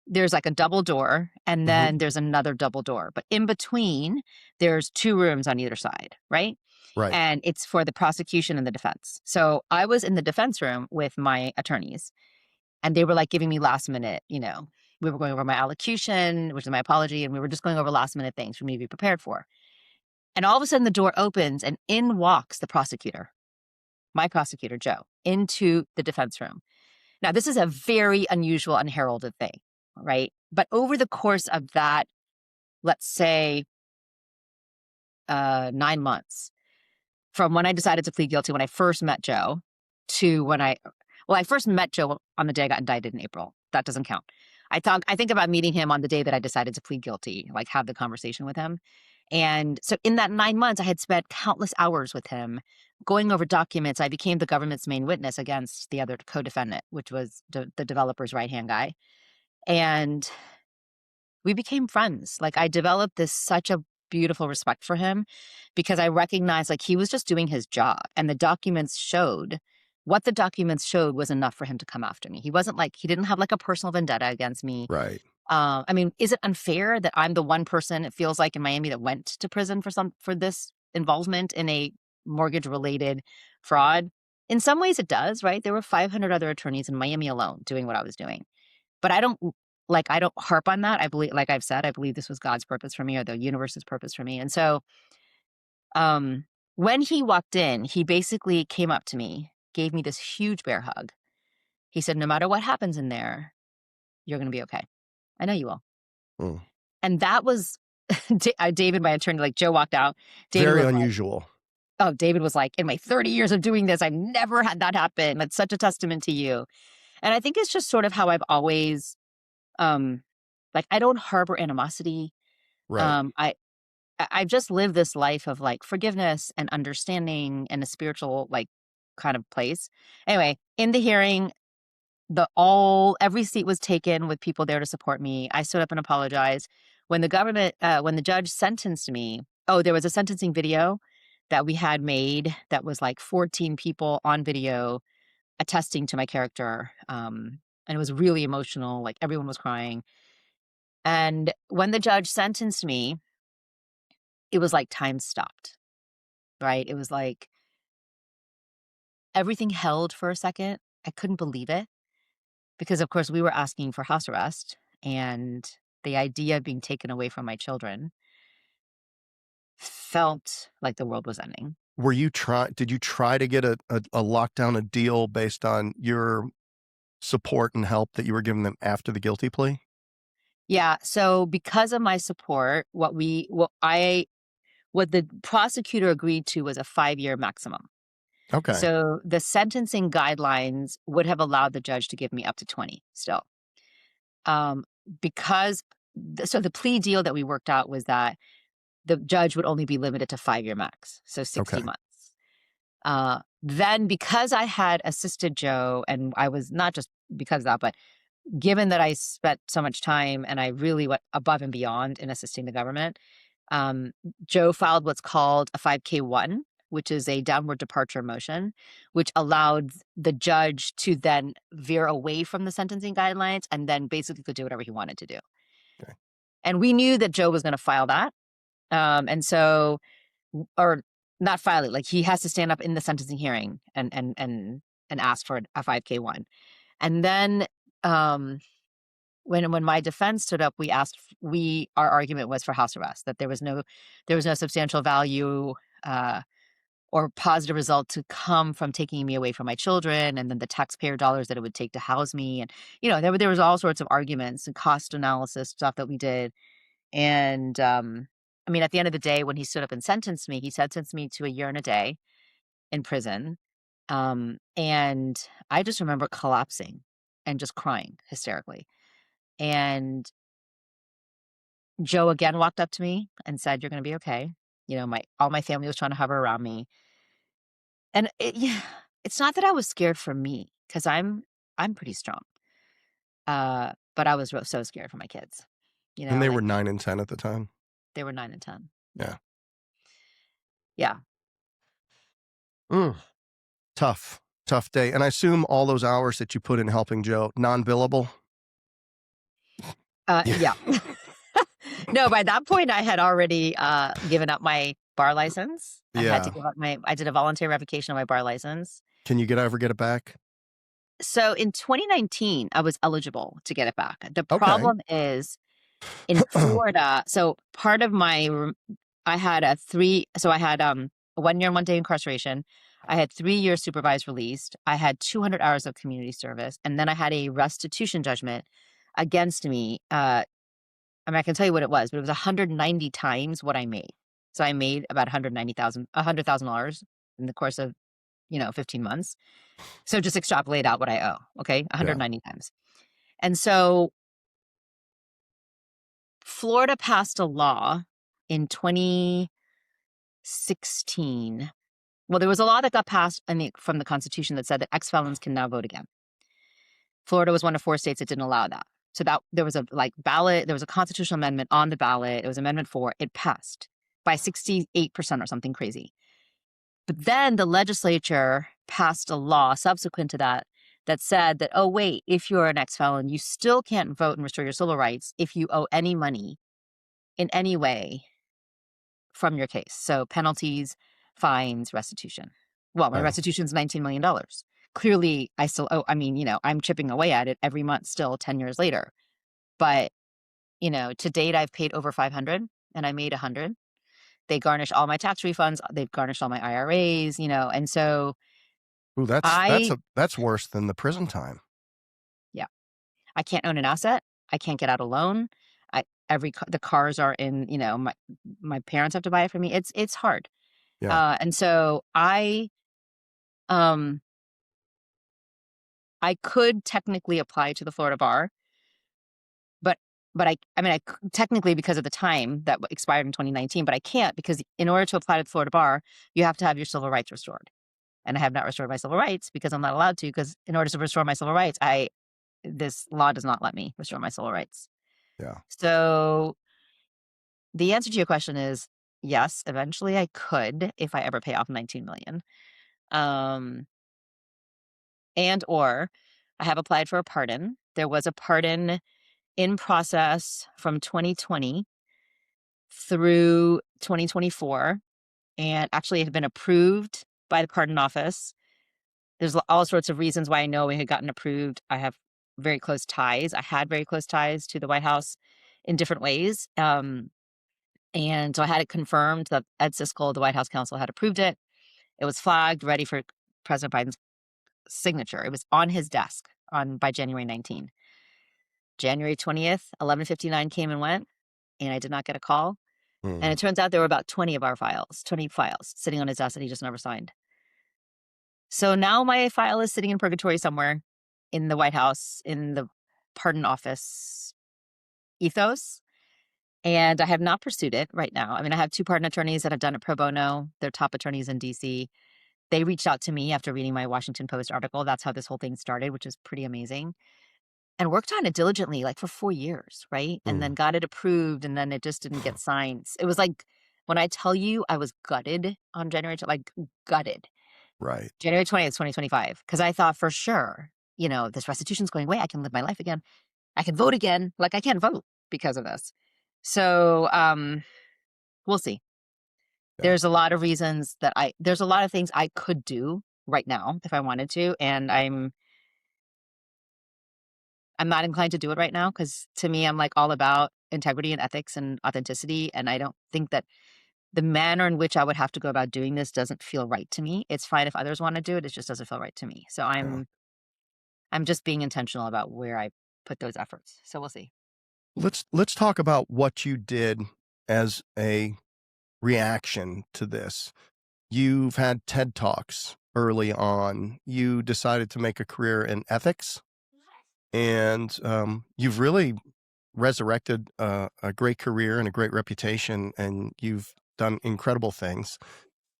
there's like a double door, and Mhm. then there's another double door, but in between, there's two rooms on either side, right? Right. And it's for the prosecution and the defense. So I was in the defense room with my attorneys, and they were like giving me last minute, we were going over my allocution, which is my apology, and we were just going over last minute things for me to be prepared for. And all of a sudden, the door opens, and in walks the prosecutor, my prosecutor, Joe, into the defense room. Now, this is a very unusual, unheralded thing, right? But over the course of that, let's say 9 months, from when I decided to plead guilty, when I first met Joe, to I first met Joe on the day I got indicted in April. That doesn't count. I think about meeting him on the day that I decided to plead guilty, like have the conversation with him. And so in that 9 months, I had spent countless hours with him going over documents. I became the government's main witness against the other co-defendant, which was the developer's right-hand guy. And we became friends. Like I developed this such a beautiful respect for him because I recognized like he was just doing his job, and the documents showed what the documents showed was enough for him to come after me. He wasn't like he didn't have like a personal vendetta against me. Right. I mean, is it unfair that I'm the one person it feels like in Miami that went to prison for this involvement in a mortgage related fraud? In some ways it does, right? There were 500 other attorneys in Miami alone doing what I was doing. But I don't harp on that. I believe, like I've said, I believe this was God's purpose for me or the universe's purpose for me. And so, um, when he walked in, he basically came up to me, gave me this huge bear hug. He said, "No matter what happens in there, you're going to be okay. I know you will." Mm. And that was David, my attorney, like Joe walked out. David Very was like, unusual. "Oh, David was like, in my 30 years of doing this, I've never had that happen. That's such a testament to you." And I think it's just sort of how I've always, um, like, I don't harbor animosity. Right. Um, I I've just lived this life of like forgiveness and understanding and a spiritual like kind of place. Anyway, in the hearing, every seat was taken with people there to support me. I stood up and apologized. When the judge sentenced me, oh, there was a sentencing video that we had made that was like 14 people on video attesting to my character. And it was really emotional. Like everyone was crying. And when the judge sentenced me, it was like time stopped, right? It was like everything held for a second. I couldn't believe it because, of course, we were asking for house arrest, and the idea of being taken away from my children felt like the world was ending. Did you try to get a lockdown, a deal based on your support and help that you were giving them after the guilty plea? Yeah, so because of my support, what the prosecutor agreed to was a 5-year maximum. Okay, So the sentencing guidelines would have allowed the judge to give me up to 20 still. Um, because so the plea deal that we worked out was that the judge would only be limited to 5-year max, so 60 okay. months. Then because I had assisted Joe, and I was not just because of that, but given that I spent so much time and I really went above and beyond in assisting the government, um, Joe filed what's called a 5K1, which is a downward departure motion, which allowed the judge to then veer away from the sentencing guidelines and then basically could do whatever he wanted to do. Okay. And we knew that Joe was going to file that. And so, or not file it, like he has to stand up in the sentencing hearing and ask for a 5K1. And then um, when my defense stood up, our argument was for house arrest, that there was no substantial value uh, or positive result to come from taking me away from my children, and then the taxpayer dollars that it would take to house me, and there was all sorts of arguments and cost analysis stuff that we did, and I mean, at the end of the day, when he stood up and sentenced me, he sentenced me to a year and a day in prison, and I just remember collapsing and just crying hysterically. And Joe again walked up to me and said, "You're gonna be okay." My all my family was trying to hover around me. And yeah, it's not that I was scared for me, because I'm pretty strong. But I was so scared for my kids. And they Like were 9 and 10 at the time? they were 9 and 10. Yeah. Yeah. Yeah. Mm, tough, tough day, and I assume all those hours that you put in helping Joe, non-billable? Yeah. Yeah. No, by that point I had already given up my bar license. Yeah. I did a voluntary revocation of my bar license. Can you ever get it back? So in 2019, I was eligible to get it back. The Okay. problem is in Florida, so part of my I had a 1 year and 1 day incarceration. I had 3 years supervised released. I had 200 hours of community service, and then I had a restitution judgment against me. I mean, I can tell you what it was, but it was 190 times what I made. So I made about $100,000 in the course of 15 months. So just extrapolate out what I owe. Okay, Yeah. 190 times. And so Florida passed a law in 2016. Well, there was a law that got passed from the Constitution that said that ex-felons can now vote again. Florida was one of 4 states that didn't allow that. So that there was a ballot, there was a constitutional amendment on the ballot. It was Amendment 4. It passed by 68% or something crazy. But then the legislature passed a law subsequent to that that said that, oh, wait, if you're an ex-felon, you still can't vote and restore your civil rights if you owe any money in any way from your case. So penalties, fines, restitution. Well, my Right. restitution is $19 million. Clearly, I still owe, I mean, I'm chipping away at it every month still 10 years later. But, to date, I've paid over 500 and I made 100. They garnish all my tax refunds. They've garnished all my IRAs, and so Ooh, I, that's worse than the prison time. yeah, I can't own an asset. I can't get out a loan. The cars are in, my parents have to buy it for me. It's hard. Yeah. And so um, I could technically apply to the Florida bar, but I mean, technically because of the time that expired in 2019, but I can't because in order to apply to the Florida bar, you have to have your civil rights restored. And I have not restored my civil rights because I'm not allowed to, because in order to restore my civil rights, this law does not let me restore my civil rights. Yeah. So the answer to your question is yes, eventually I could if I ever pay off 19 million. Um, and or I have applied for a pardon. There was a pardon in process from 2020 through 2024, and actually it had been approved by the pardon office. There's all sorts of reasons why I know it had gotten approved. I have very close ties. I had very close ties to the White House in different ways. And so I had it confirmed that Ed Siskel, the White House counsel, had approved it. It was flagged, ready for President Biden's signature. It was on his desk on by January 19th. January 20th, 11:59 came and went, and I did not get a call. And Mm, it turns out there were about 20 of our files, 20 files sitting on his desk that he just never signed. So now my file is sitting in purgatory somewhere in the White House, in the pardon office ethos. And I have not pursued it right now. I mean, I have two pardon attorneys that have done it pro bono. They're top attorneys in DC. They reached out to me after reading my Washington Post article. That's how this whole thing started, which is pretty amazing. And worked on it diligently, like for 4 years, right? And then mm, got it approved, and then it just didn't get signed. It was like when I tell you I was gutted on like gutted. right. January 20th, 2025, because I thought for sure, this restitution's going away. I can live my life again. I can vote again. Like I can't vote because of this. So we'll see. Yeah. There's a lot of reasons there's a lot of things I could do right now if I wanted to. And I'm not inclined to do it right now because to me, I'm like all about integrity and ethics and authenticity. And I don't think that the manner in which I would have to go about doing this doesn't feel right to me. It's fine if others want to do it. It just doesn't feel right to me. So Yeah. I'm just being intentional about where I put those efforts. So we'll see. Let's talk about what you did as a reaction to this. You've had TED Talks early on. You decided to make a career in ethics, and you've really resurrected a great career and a great reputation, and you've done incredible things.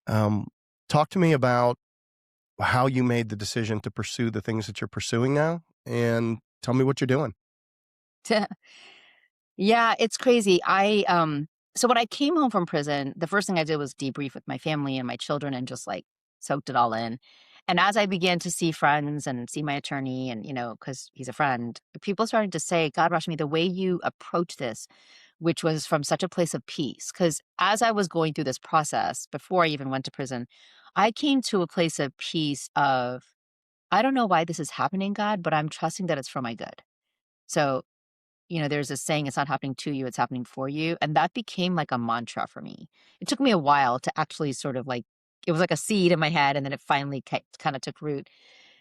Um, Talk to me about how you made the decision to pursue the things that you're pursuing now, and tell me what you're doing. Yeah, it's crazy. So when I came home from prison, the first thing I did was debrief with my family and my children and just like soaked it all in. And as I began to see friends and see my attorney and, because he's a friend, people started to say, God, Rashmi, the way you approach this, which was from such a place of peace. Because as I was going through this process before I even went to prison, I came to a place of peace of, I don't know why this is happening, God, but I'm trusting that it's for my good. So there's this saying, it's not happening to you, it's happening for you. And that became like a mantra for me. It took me a while to actually sort of like, it was like a seed in my head, and then it finally kind of took root.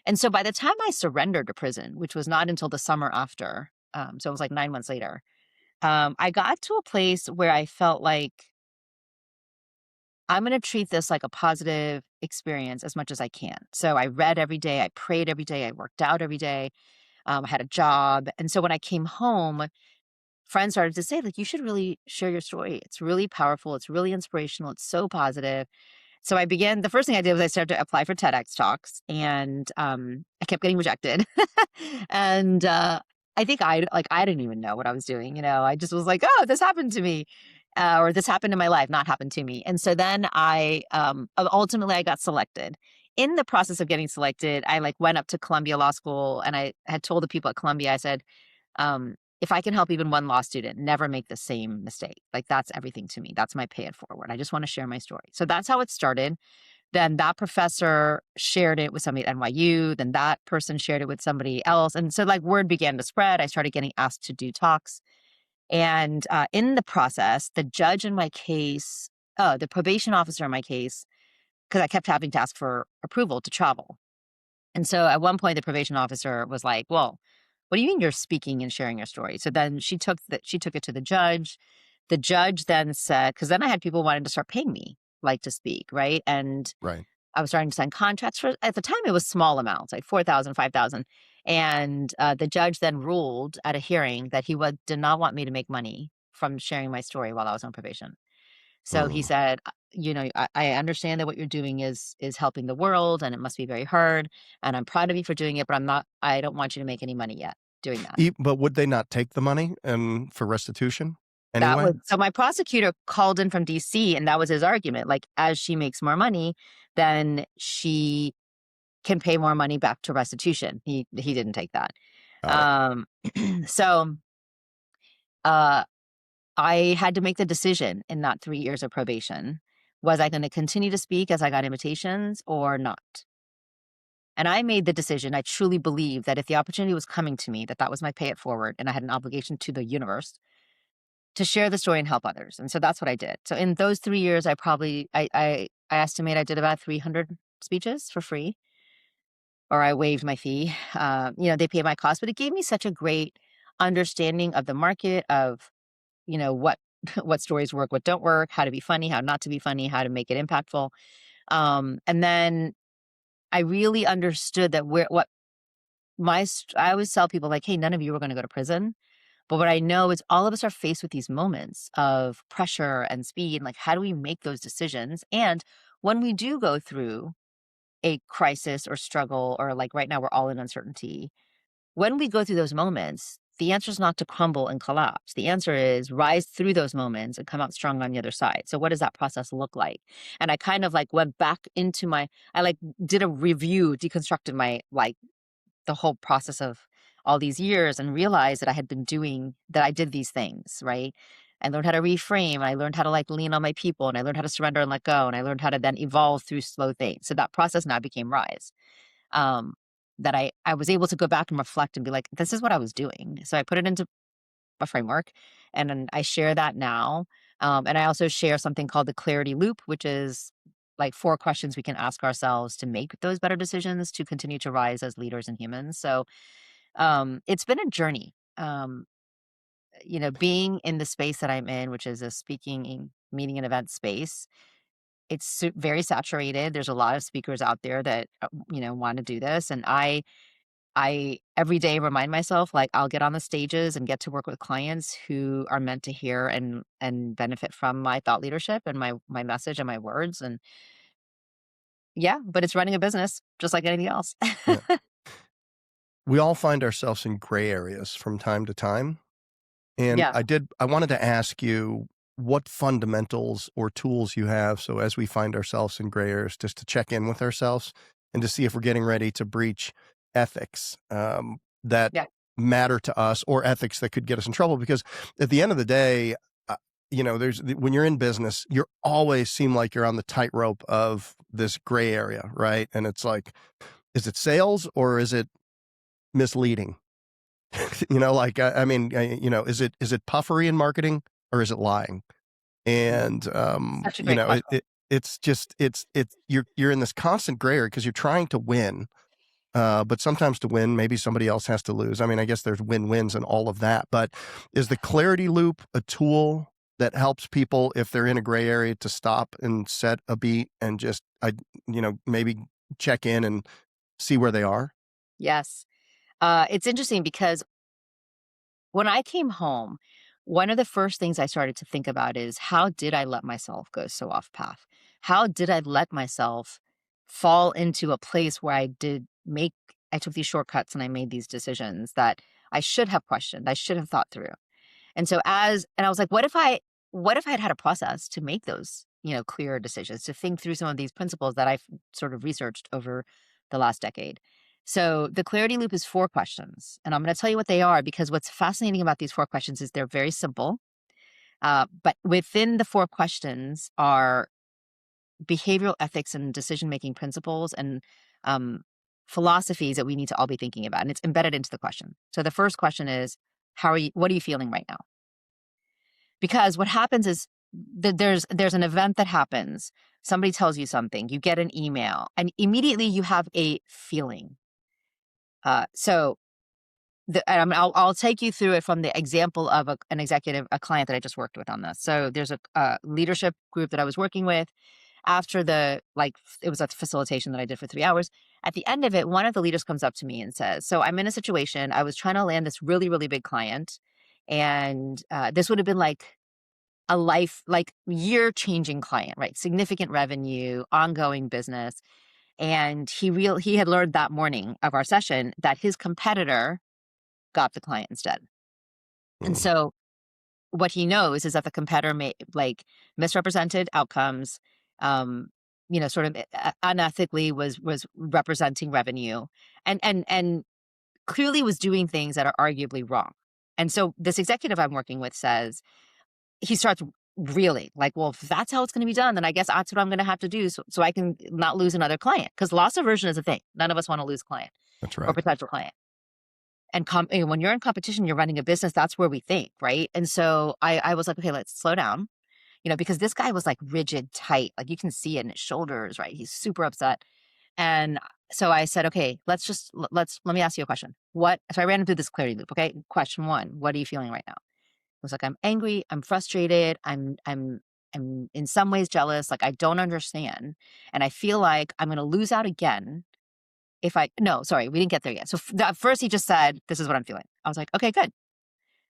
And so by the time I surrendered to prison, which was not until the summer after, so it was like 9 months later, I got to a place where I felt like I'm going to treat this like a positive experience as much as I can. So I read every day, I prayed every day, I worked out every day, I had a job. And so when I came home, friends started to say, like, you should really share your story. It's really powerful. It's really inspirational. It's so positive. So the first thing I did was I started to apply for TEDx talks, and I kept getting rejected. And I think I didn't even know what I was doing. I just was like, oh, this happened to me. Or this happened in my life, not happened to me. And so then ultimately I got selected. In the process of getting selected, I like went up to Columbia Law School, and I had told the people at Columbia, I said, if I can help even one law student never make the same mistake, like that's everything to me. That's my pay it forward. I just want to share my story. So that's how it started. Then that professor shared it with somebody at NYU. Then that person shared it with somebody else. And so like word began to spread. I started getting asked to do talks. And in the process, the judge in my case, the probation officer in my case, because I kept having to ask for approval to travel. And so at one point, the probation officer was like, "Well, what do you mean you're speaking and sharing your story?" So then she took it to the judge. The judge then said, because then I had people wanting to start paying me like to speak, right? And Right. I was starting to sign contracts for, at the time it was small amounts, like 4,000, 5,000. And the judge then ruled at a hearing that did not want me to make money from sharing my story while I was on probation. So he Mm. said, I understand that what you're doing is helping the world, and it must be very hard, and I'm proud of you for doing it, but I don't want you to make any money yet doing that. But would they not take the money for restitution That anyway? was so my prosecutor called in from DC, and that was his argument. Like, as she makes more money, then she can pay more money back to restitution. He didn't take that. Got it. Um, so uh I had to make the decision in that 3 years of probation. Was I going to continue to speak as I got invitations or not? And I made the decision. I truly believe that if the opportunity was coming to me, that that was my pay it forward, and I had an obligation to the universe to share the story and help others. And so that's what I did. So in those 3 years, I probably I estimate I did about 300 speeches for free, or I waived my fee. They paid my cost, but it gave me such a great understanding of the market, of what what stories work, what don't work, how to be funny, how not to be funny, how to make it impactful. And then I really understood that where what I always tell people, like, hey, none of you are going to go to prison. But what I know is all of us are faced with these moments of pressure and speed. Like, how do we make those decisions? And when we do go through a crisis or struggle, or like right now, we're all in uncertainty. When we go through those moments, the answer is not to crumble and collapse. The answer is rise through those moments and come out strong on the other side. So what does that process look like? And I kind of like went back into I like did a review, deconstructed my like the whole process of all these years, and realized that I did these things, right? I learned how to reframe. I learned how to like lean on my people, and I learned how to surrender and let go. And I learned how to then evolve through slow things. So that process now became Rise. Um, that I was able to go back and reflect and be like, this is what I was doing. So I put it into a framework, and then I share that now. And I also share something called the clarity loop, which is like 4 questions we can ask ourselves to make those better decisions to continue to rise as leaders and humans. So it's been a journey. Being in the space that I'm in, which is a speaking, meeting, and event space, it's very saturated. There's a lot of speakers out there that want to do this, and I every day remind myself, like, I'll get on the stages and get to work with clients who are meant to hear and benefit from my thought leadership and my message and my words. And yeah, but it's running a business just like anything else. Yeah. We all find ourselves in gray areas from time to time. And Yeah, I wanted to ask you what fundamentals or tools you have, so as we find ourselves in gray areas, just to check in with ourselves and to see if we're getting ready to breach ethics, that yeah, matter to us, or ethics that could get us in trouble. Because at the end of the day, when you're in business, you always seem like you're on the tightrope of this gray area, right? And it's like, is it sales or is it misleading? Is it puffery in marketing or is it lying? And, such a great question. it's just you're in this constant gray area because you're trying to win, but sometimes to win, maybe somebody else has to lose. I mean, I guess there's win-wins and all of that, but is the clarity loop a tool that helps people if they're in a gray area to stop and set a beat and just, maybe check in and see where they are? Yes. It's interesting because when I came home, one of the first things I started to think about is, how did I let myself go so off path? How did I let myself fall into a place where I took these shortcuts and I made these decisions that I should have questioned, I should have thought through. And I was like, what if I had had a process to make those, clearer decisions, to think through some of these principles that I've sort of researched over the last decade. So the clarity loop is 4 questions, and I'm going to tell you what they are, because what's fascinating about these 4 questions is they're very simple. But within the 4 questions are behavioral ethics and decision making principles and um, philosophies that we need to all be thinking about, and it's embedded into the question. So the first question is, how are you? What are you feeling right now? Because what happens is that there's an event that happens. Somebody tells you something, you get an email, and immediately you have a feeling. So I'll take you through it from the example of an executive, a client that I just worked with on this. So there's a leadership group that I was working with. After it was a facilitation that I did for 3 hours. At the end of it, one of the leaders comes up to me and says, "So I'm in a situation. I was trying to land this really, really big client, and this would have been like year changing client, right? Significant revenue, ongoing business." And he had learned that morning of our session that his competitor got the client instead. And Mm, so what he knows is that the competitor misrepresented outcomes, um, sort of unethically was representing revenue, and clearly was doing things that are arguably wrong. And so this executive I'm working with says, he starts Really? Like, well, if that's how it's going to be done, then I guess that's what I'm going to have to do so I can not lose another client. Because loss aversion is a thing. None of us want to lose client That's or right. potential client. And when you're in competition, you're running a business. That's where we think, right? And so I was like, okay, let's slow down. Because this guy was like rigid, tight, like you can see it in his shoulders, right? He's super upset. And so I said, okay, let me ask you a question. So I ran him through this clarity loop. Okay. Question one, what are you feeling right now? I was like, I'm angry, I'm frustrated, I'm in some ways jealous, like I don't understand. And I feel like I'm gonna lose out again if I no, sorry, we didn't get there yet. So at first he just said, this is what I'm feeling. I was like, okay, good.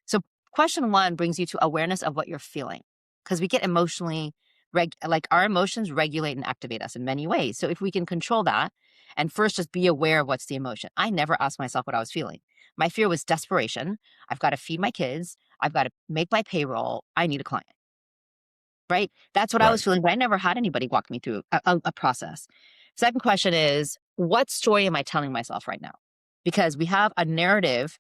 So question one brings you to awareness of what you're feeling. Because we get emotionally like our emotions regulate and activate us in many ways. So if we can control that and first just be aware of what's the emotion. I never asked myself what I was feeling. My fear was desperation. I've got to feed my kids. I've got to make my payroll. I need a client. Right? That's what I was Right. feeling, but I never had anybody walk me through a process. Second question is, what story am I telling myself right now? Because we have a narrative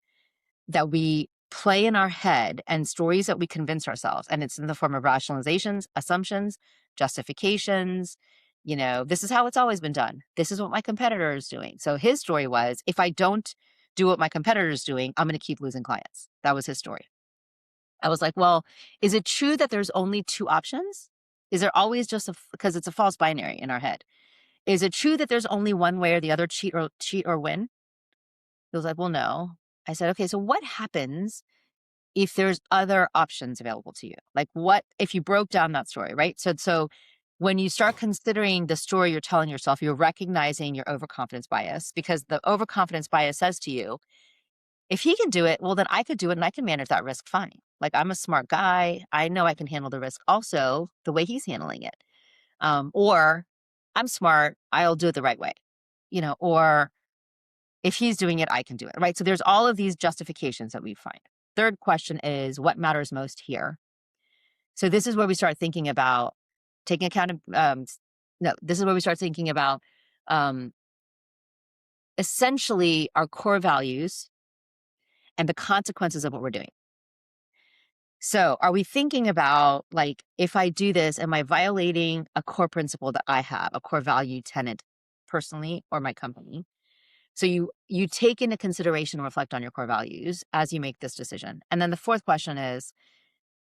that we play in our head and stories that we convince ourselves. And it's in the form of rationalizations, assumptions, justifications. This is how it's always been done. This is what my competitor is doing. So his story was, if I don't do what my competitor is doing, I'm going to keep losing clients. That was his story. I was like, well, is it true that there's only two options? Is there always just because it's a false binary in our head? Is it true that there's only one way or the other, cheat or win? He was like, well, no. I said, okay, so what happens if there's other options available to you? Like what if you broke down that story, right? So when you start considering the story you're telling yourself, you're recognizing your overconfidence bias, because the overconfidence bias says to you, if he can do it, well, then I could do it and I can manage that risk fine. Like I'm a smart guy. I know I can handle the risk also the way he's handling it. Or I'm smart. I'll do it the right way, or if he's doing it, I can do it, right? So there's all of these justifications that we find. Third question is, what matters most here? So this is where we start thinking about taking account of, no, this is where we start thinking about um, essentially our core values and the consequences of what we're doing. So are we thinking about, like, if I do this, am I violating a core principle that I have, a core value tenet personally or my company? So you take into consideration and reflect on your core values as you make this decision. And then the fourth question is,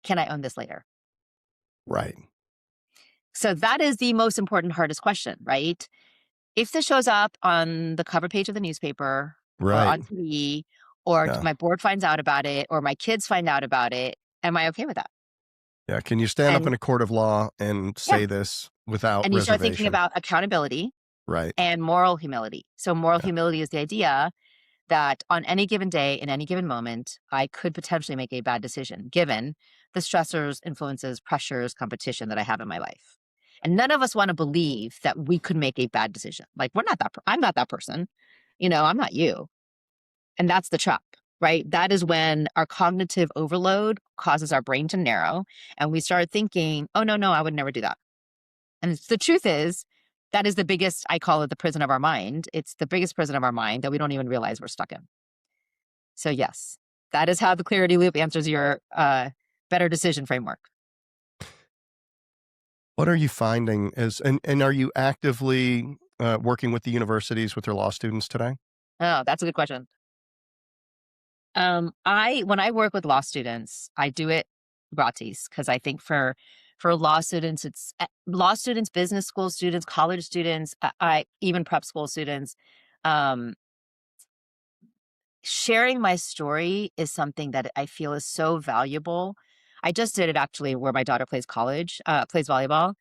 can I own this later? Right. So that is the most important, hardest question, right? If this shows up on the cover page of the newspaper or Right. on TV, or Yeah. my board finds out about it, or my kids find out about it, am I okay with that? Yeah. Can you stand up And in a court of law and yeah, say this without and you start thinking reservation? about accountability Right. and moral humility. So moral Yeah. humility is the idea that on any given day, in any given moment, I could potentially make a bad decision given the stressors, influences, pressures, competition that I have in my life. And none of us want to believe that we could make a bad decision. Like we're not that, I'm not that person. I'm not you. And that's the trap, right? That is when our cognitive overload causes our brain to narrow and we start thinking, oh, no, no, I would never do that. And the truth is, that is the biggest, I call it the prison of our mind. It's the biggest prison of our mind that we don't even realize we're stuck in. So yes, that is how the clarity loop answers your better decision framework. What are you finding and are you actively working with the universities with their law students today? Oh, that's a good question. When I work with law students, I do it gratis because I think for law students, it's law students, business school students, college students, I even prep school students. Um, Sharing my story is something that I feel is so valuable. I just did it actually where my daughter plays volleyball.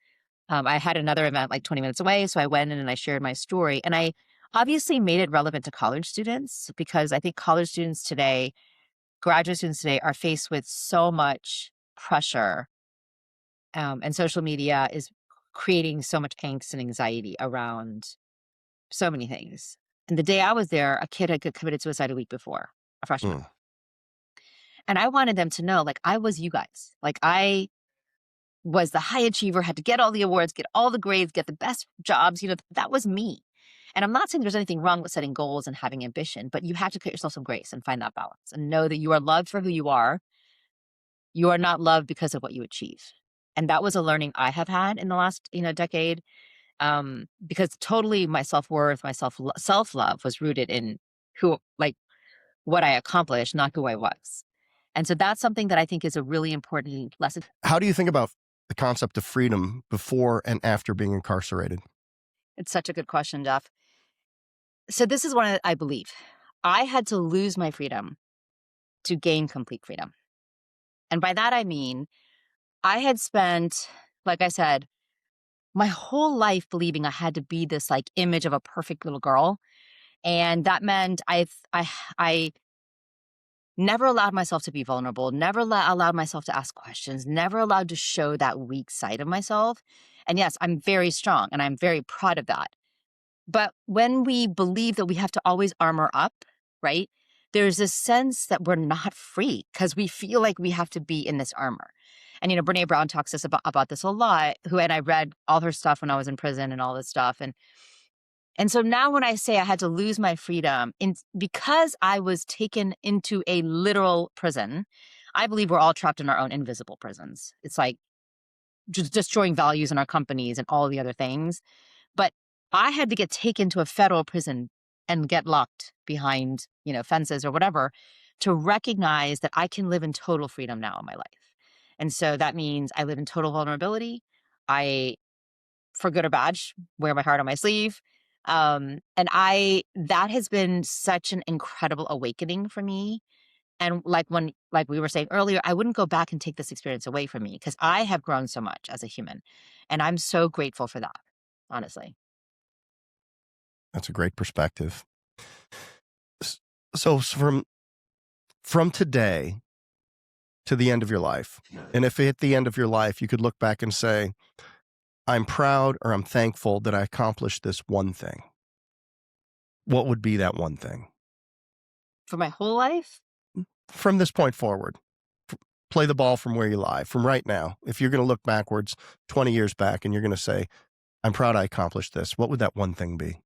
I had another event like 20 minutes away, so I went in and I shared my story. And I obviously made it relevant to college students because I think college students today, graduate students today, are faced with so much pressure, and social media is creating so much angst and anxiety around so many things. And the day I was there, a kid had committed suicide a week before, a freshman. Mm. And I wanted them to know, like, I was you guys. Like, I was the high achiever, had to get all the awards, get all the grades, get the best jobs. That was me. And I'm not saying there's anything wrong with setting goals and having ambition, but you have to cut yourself some grace and find that balance and know that you are loved for who you are. You are not loved because of what you achieve. And that was a learning I have had in the last, decade, because totally my self-worth, my self-love was rooted in who like, what I accomplished, not who I was. And so that's something that I think is a really important lesson. How do you think about the concept of freedom before and after being incarcerated? It's such a good question, Jeff. So this is what I believe. I had to lose my freedom to gain complete freedom. And by that, I mean, I had spent, like I said, my whole life believing I had to be this like image of a perfect little girl. And that meant I never allowed myself to be vulnerable, never allowed myself to ask questions, never allowed to show that weak side of myself. And yes, I'm very strong and I'm very proud of that. But when we believe that we have to always armor up, right? There's this sense that we're not free because we feel like we have to be in this armor. And Brene Brown talks to us about this a lot. And I read all her stuff when I was in prison and all this stuff. And so now when I say I had to lose my freedom because I was taken into a literal prison, I believe we're all trapped in our own invisible prisons. It's like just destroying values in our companies and all the other things. But I had to get taken to a federal prison and get locked behind, fences or whatever to recognize that I can live in total freedom now in my life. And so that means I live in total vulnerability. I, for good or bad, wear my heart on my sleeve. That has been such an incredible awakening for me. And like we were saying earlier, I wouldn't go back and take this experience away from me because I have grown so much as a human. And I'm so grateful for that, honestly. That's a great perspective. So from today to the end of your life, and if at the end of your life you could look back and say, I'm proud or I'm thankful that I accomplished this one thing, what would be that one thing? For my whole life? From this point forward, play the ball from where you lie, from right now. If you're going to look backwards 20 years back and you're going to say, I'm proud I accomplished this, what would that one thing be?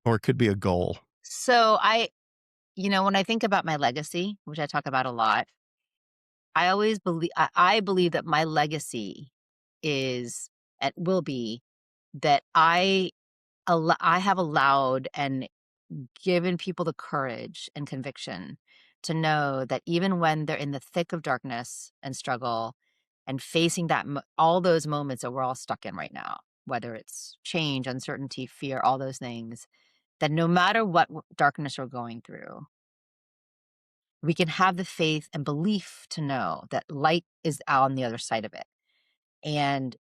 Or it could be a goal. So when I think about my legacy, which I talk about a lot, I always believe I believe that my legacy is and will be that I have allowed and given people the courage and conviction to know that even when they're in the thick of darkness and struggle and facing all those moments that we're all stuck in right now, whether it's change, uncertainty, fear, all those things, that no matter what darkness we're going through, we can have the faith and belief to know that light is on the other side of it. And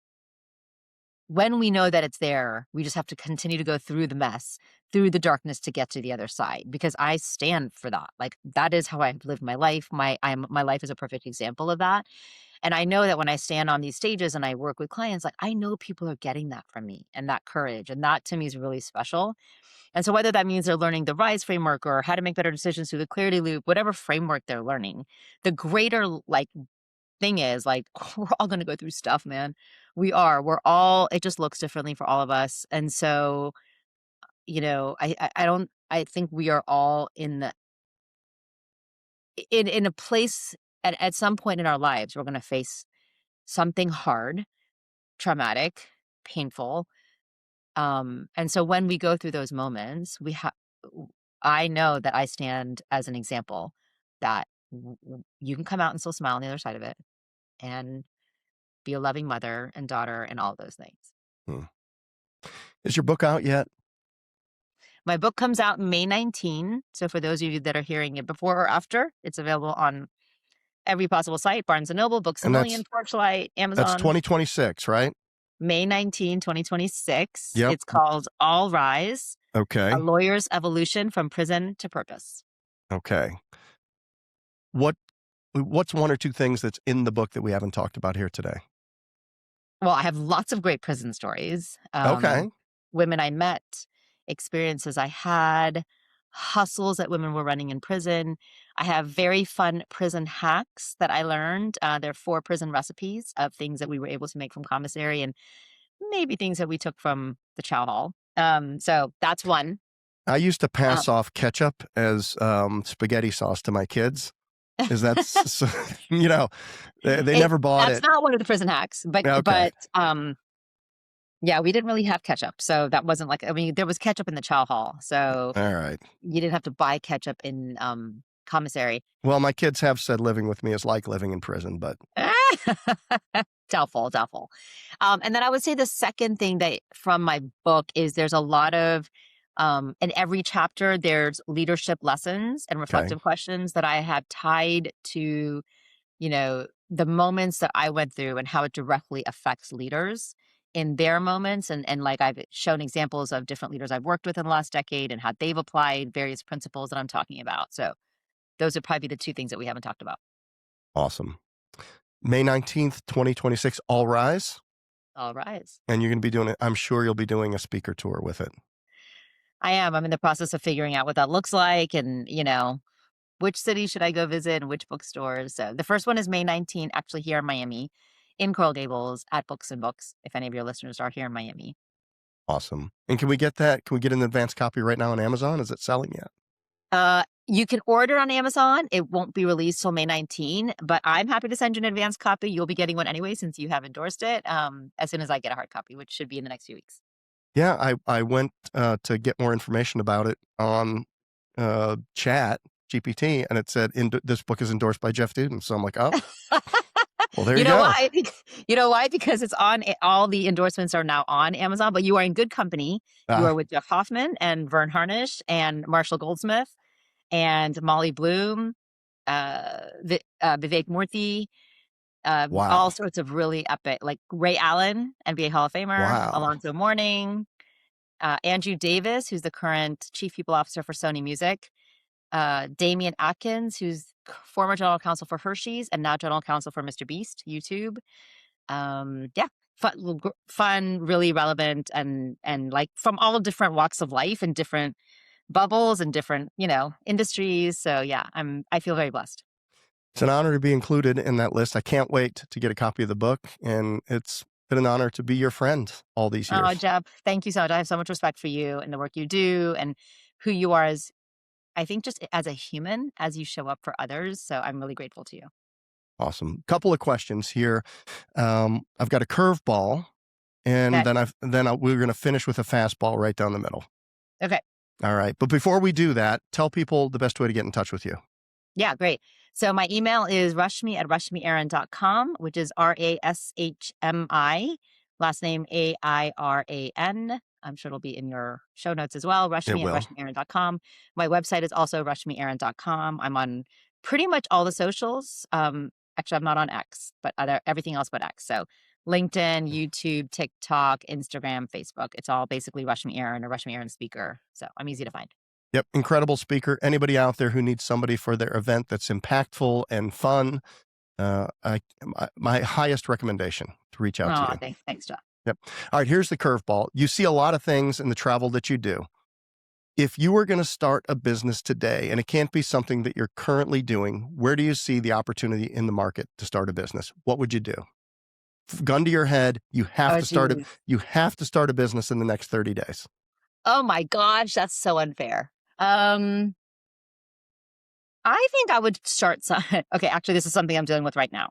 when we know that it's there, we just have to continue to go through the mess, through the darkness to get to the other side. Because I stand for that. Like that is how I've lived my life. My life is a perfect example of that. And I know that when I stand on these stages and I work with clients, like I know people are getting that from me and that courage. And that to me is really special. And so whether that means they're learning the RISE framework or how to make better decisions through the clarity loop, whatever framework they're learning, the greater thing is we're all going to go through stuff, man. We're all, it just looks differently for all of us. And so, I don't, I think we are all in a place at some point in our lives, we're going to face something hard, traumatic, painful. And so when we go through those moments, I know that I stand as an example that you can come out and still smile on the other side of it and be a loving mother and daughter and all those things. Hmm. Is your book out yet? My book comes out May 19. So for those of you that are hearing it before or after, it's available on every possible site, Barnes & Noble, Books A And Million, Porchlight, that's Amazon. 2026, right? May 19, 2026. Yep. It's called All Rise, Okay. A Lawyer's Evolution from Prison to Purpose. Okay. What's one or two things that's in the book that we haven't talked about here today? Well, I have lots of great prison stories. Okay. Women I met, experiences I had, hustles that women were running in prison. I have very fun prison hacks that I learned. There are 4 prison recipes of things that we were able to make from commissary and maybe things that we took from the chow hall. So that's one. I used to pass off ketchup as spaghetti sauce to my kids. Is that you know, they never bought That's it. not one of the prison hacks, but Okay. yeah, we didn't really have ketchup, so that wasn't like, I mean, there was ketchup in the chow hall, so All right. you didn't have to buy ketchup in commissary. Well, my kids have said living with me is like living in prison, but Doubtful, doubtful. And then I would say the second thing that from my book is there's a lot of in every chapter there's leadership lessons and okay. reflective questions that I have tied to, the moments that I went through and how it directly affects leaders in their moments. And like I've shown examples of different leaders I've worked with in the last decade and how they've applied various principles that I'm talking about. So those would probably be the two things that we haven't talked about. Awesome. May 19th, 2026, All Rise. All rise. And you're going to be doing it. I'm sure you'll be doing a speaker tour with it. I am. I'm in the process of figuring out what that looks like and, which city should I go visit and which bookstores. So the first one is May 19th, actually here in Miami, in Coral Gables at Books and Books, if any of your listeners are here in Miami. Awesome. And can we get that? Can we get an advance copy right now on Amazon? Is it selling yet? You can order on Amazon. It won't be released till May 19, but I'm happy to send you an advance copy. You'll be getting one anyway since you have endorsed it as soon as I get a hard copy, which should be in the next few weeks. Yeah, I went to get more information about it on Chat GPT, and it said this book is endorsed by Jeff Dudan. So I'm like, oh, well, there you You know go. why? You know why? Because it's on all the endorsements are now on Amazon, but you are in good company. You are Ah, with Jeff Hoffman and Vern Harnish and Marshall Goldsmith and Molly Bloom, Vivek Murthy, all wow, sorts of really epic, like Ray Allen, NBA Hall of Famer, wow, Alonzo Mourning, Andrew Davis, who's the current chief people officer for Sony Music, Damian Atkins, who's former general counsel for Hershey's and now general counsel for Mr. Beast, YouTube. Yeah, fun, really relevant, and like from all different walks of life and different bubbles and different, industries. So yeah, I feel very blessed. it's an honor to be included in that list. I can't wait to get a copy of the book, and it's been an honor to be your friend all these Oh, years. Jeb, thank you so much. I have so much respect for you and the work you do and who you are as, I think, just as a human, as you show up for others. So I'm really grateful to you. Awesome. Couple of questions here. I've got a curveball, and Okay. we're going to finish with a fastball right down the middle. Okay. All right. But before we do that, tell people the best way to get in touch with you. Yeah, great. So my email is rashmi@rashmiairan.com, which is Rashmi, last name Airan. I'm sure it'll be in your show notes as well. It Rashmi at will. rashmiairan.com. My website is also rashmiairan.com. I'm on pretty much all the socials. Actually, I'm not on X, but everything else but X. So LinkedIn, YouTube, TikTok, Instagram, Facebook. It's all basically Rashmi Airan or Rashmi Airan Speaker. So I'm easy to find. Yep. Incredible speaker. Anybody out there who needs somebody for their event that's impactful and fun, my highest recommendation to reach out to Oh, you. thanks, John. Yep. All right. Here's the curveball. You see a lot of things in the travel that you do. If you were going to start a business today, and it can't be something that you're currently doing, where do you see the opportunity in the market to start a business? What would you do? Gun to your head, you have Oh, to start it. geez. You have to start a business in the next 30 days. Oh my gosh, that's so unfair. Um, I think I would start some okay, actually, this is something I'm dealing with right now.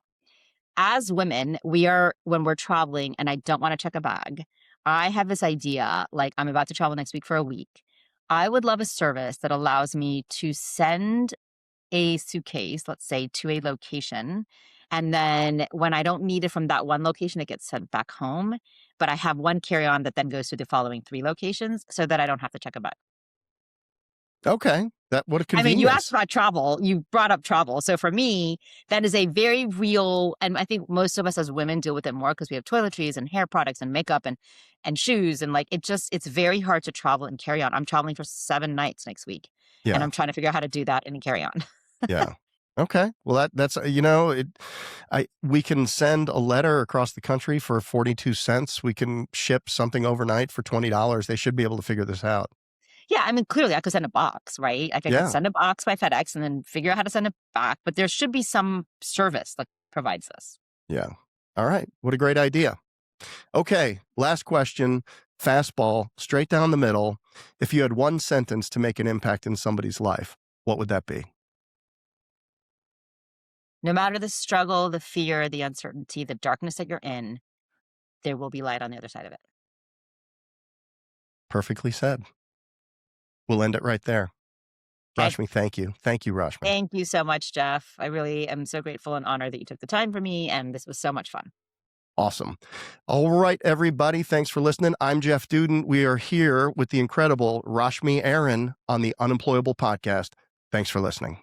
As women, when we're traveling and I don't wanna check a bag, I have this idea, like, I'm about to travel next week for a week. I would love a service that allows me to send a suitcase, let's say, to a location, and then when I don't need it from that one location, it gets sent back home, but I have one carry-on that then goes to the following 3 locations so that I don't have to check a bag. Okay. What a I mean, you asked convenience. about travel, you brought up travel. So for me, that is a very real, and I think most of us as women deal with it more because we have toiletries and hair products and makeup and shoes. And like, it's very hard to travel and carry on. I'm traveling for 7 nights next week and Yeah. I'm trying to figure out how to do that in a carry on. Yeah. Okay. Well, that's we can send a letter across the country for 42 cents. We can ship something overnight for $20. They should be able to figure this out. Yeah. I mean, clearly I could send a box, right? Like I could Yeah. send a box by FedEx and then figure out how to send it back, but there should be some service that provides this. Yeah. All right. What a great idea. Okay. Last question. Fastball, straight down the middle. If you had one sentence to make an impact in somebody's life, what would that be? No matter the struggle, the fear, the uncertainty, the darkness that you're in, there will be light on the other side of it. Perfectly said. We'll end it right there. Okay. Rashmi, thank you. Thank you, Rashmi. Thank you so much, Jeff. I really am so grateful and honored that you took the time for me, and this was so much fun. Awesome. All right, everybody. Thanks for listening. I'm Jeff Dudan. We are here with the incredible Rashmi Airan on the Unemployable podcast. Thanks for listening.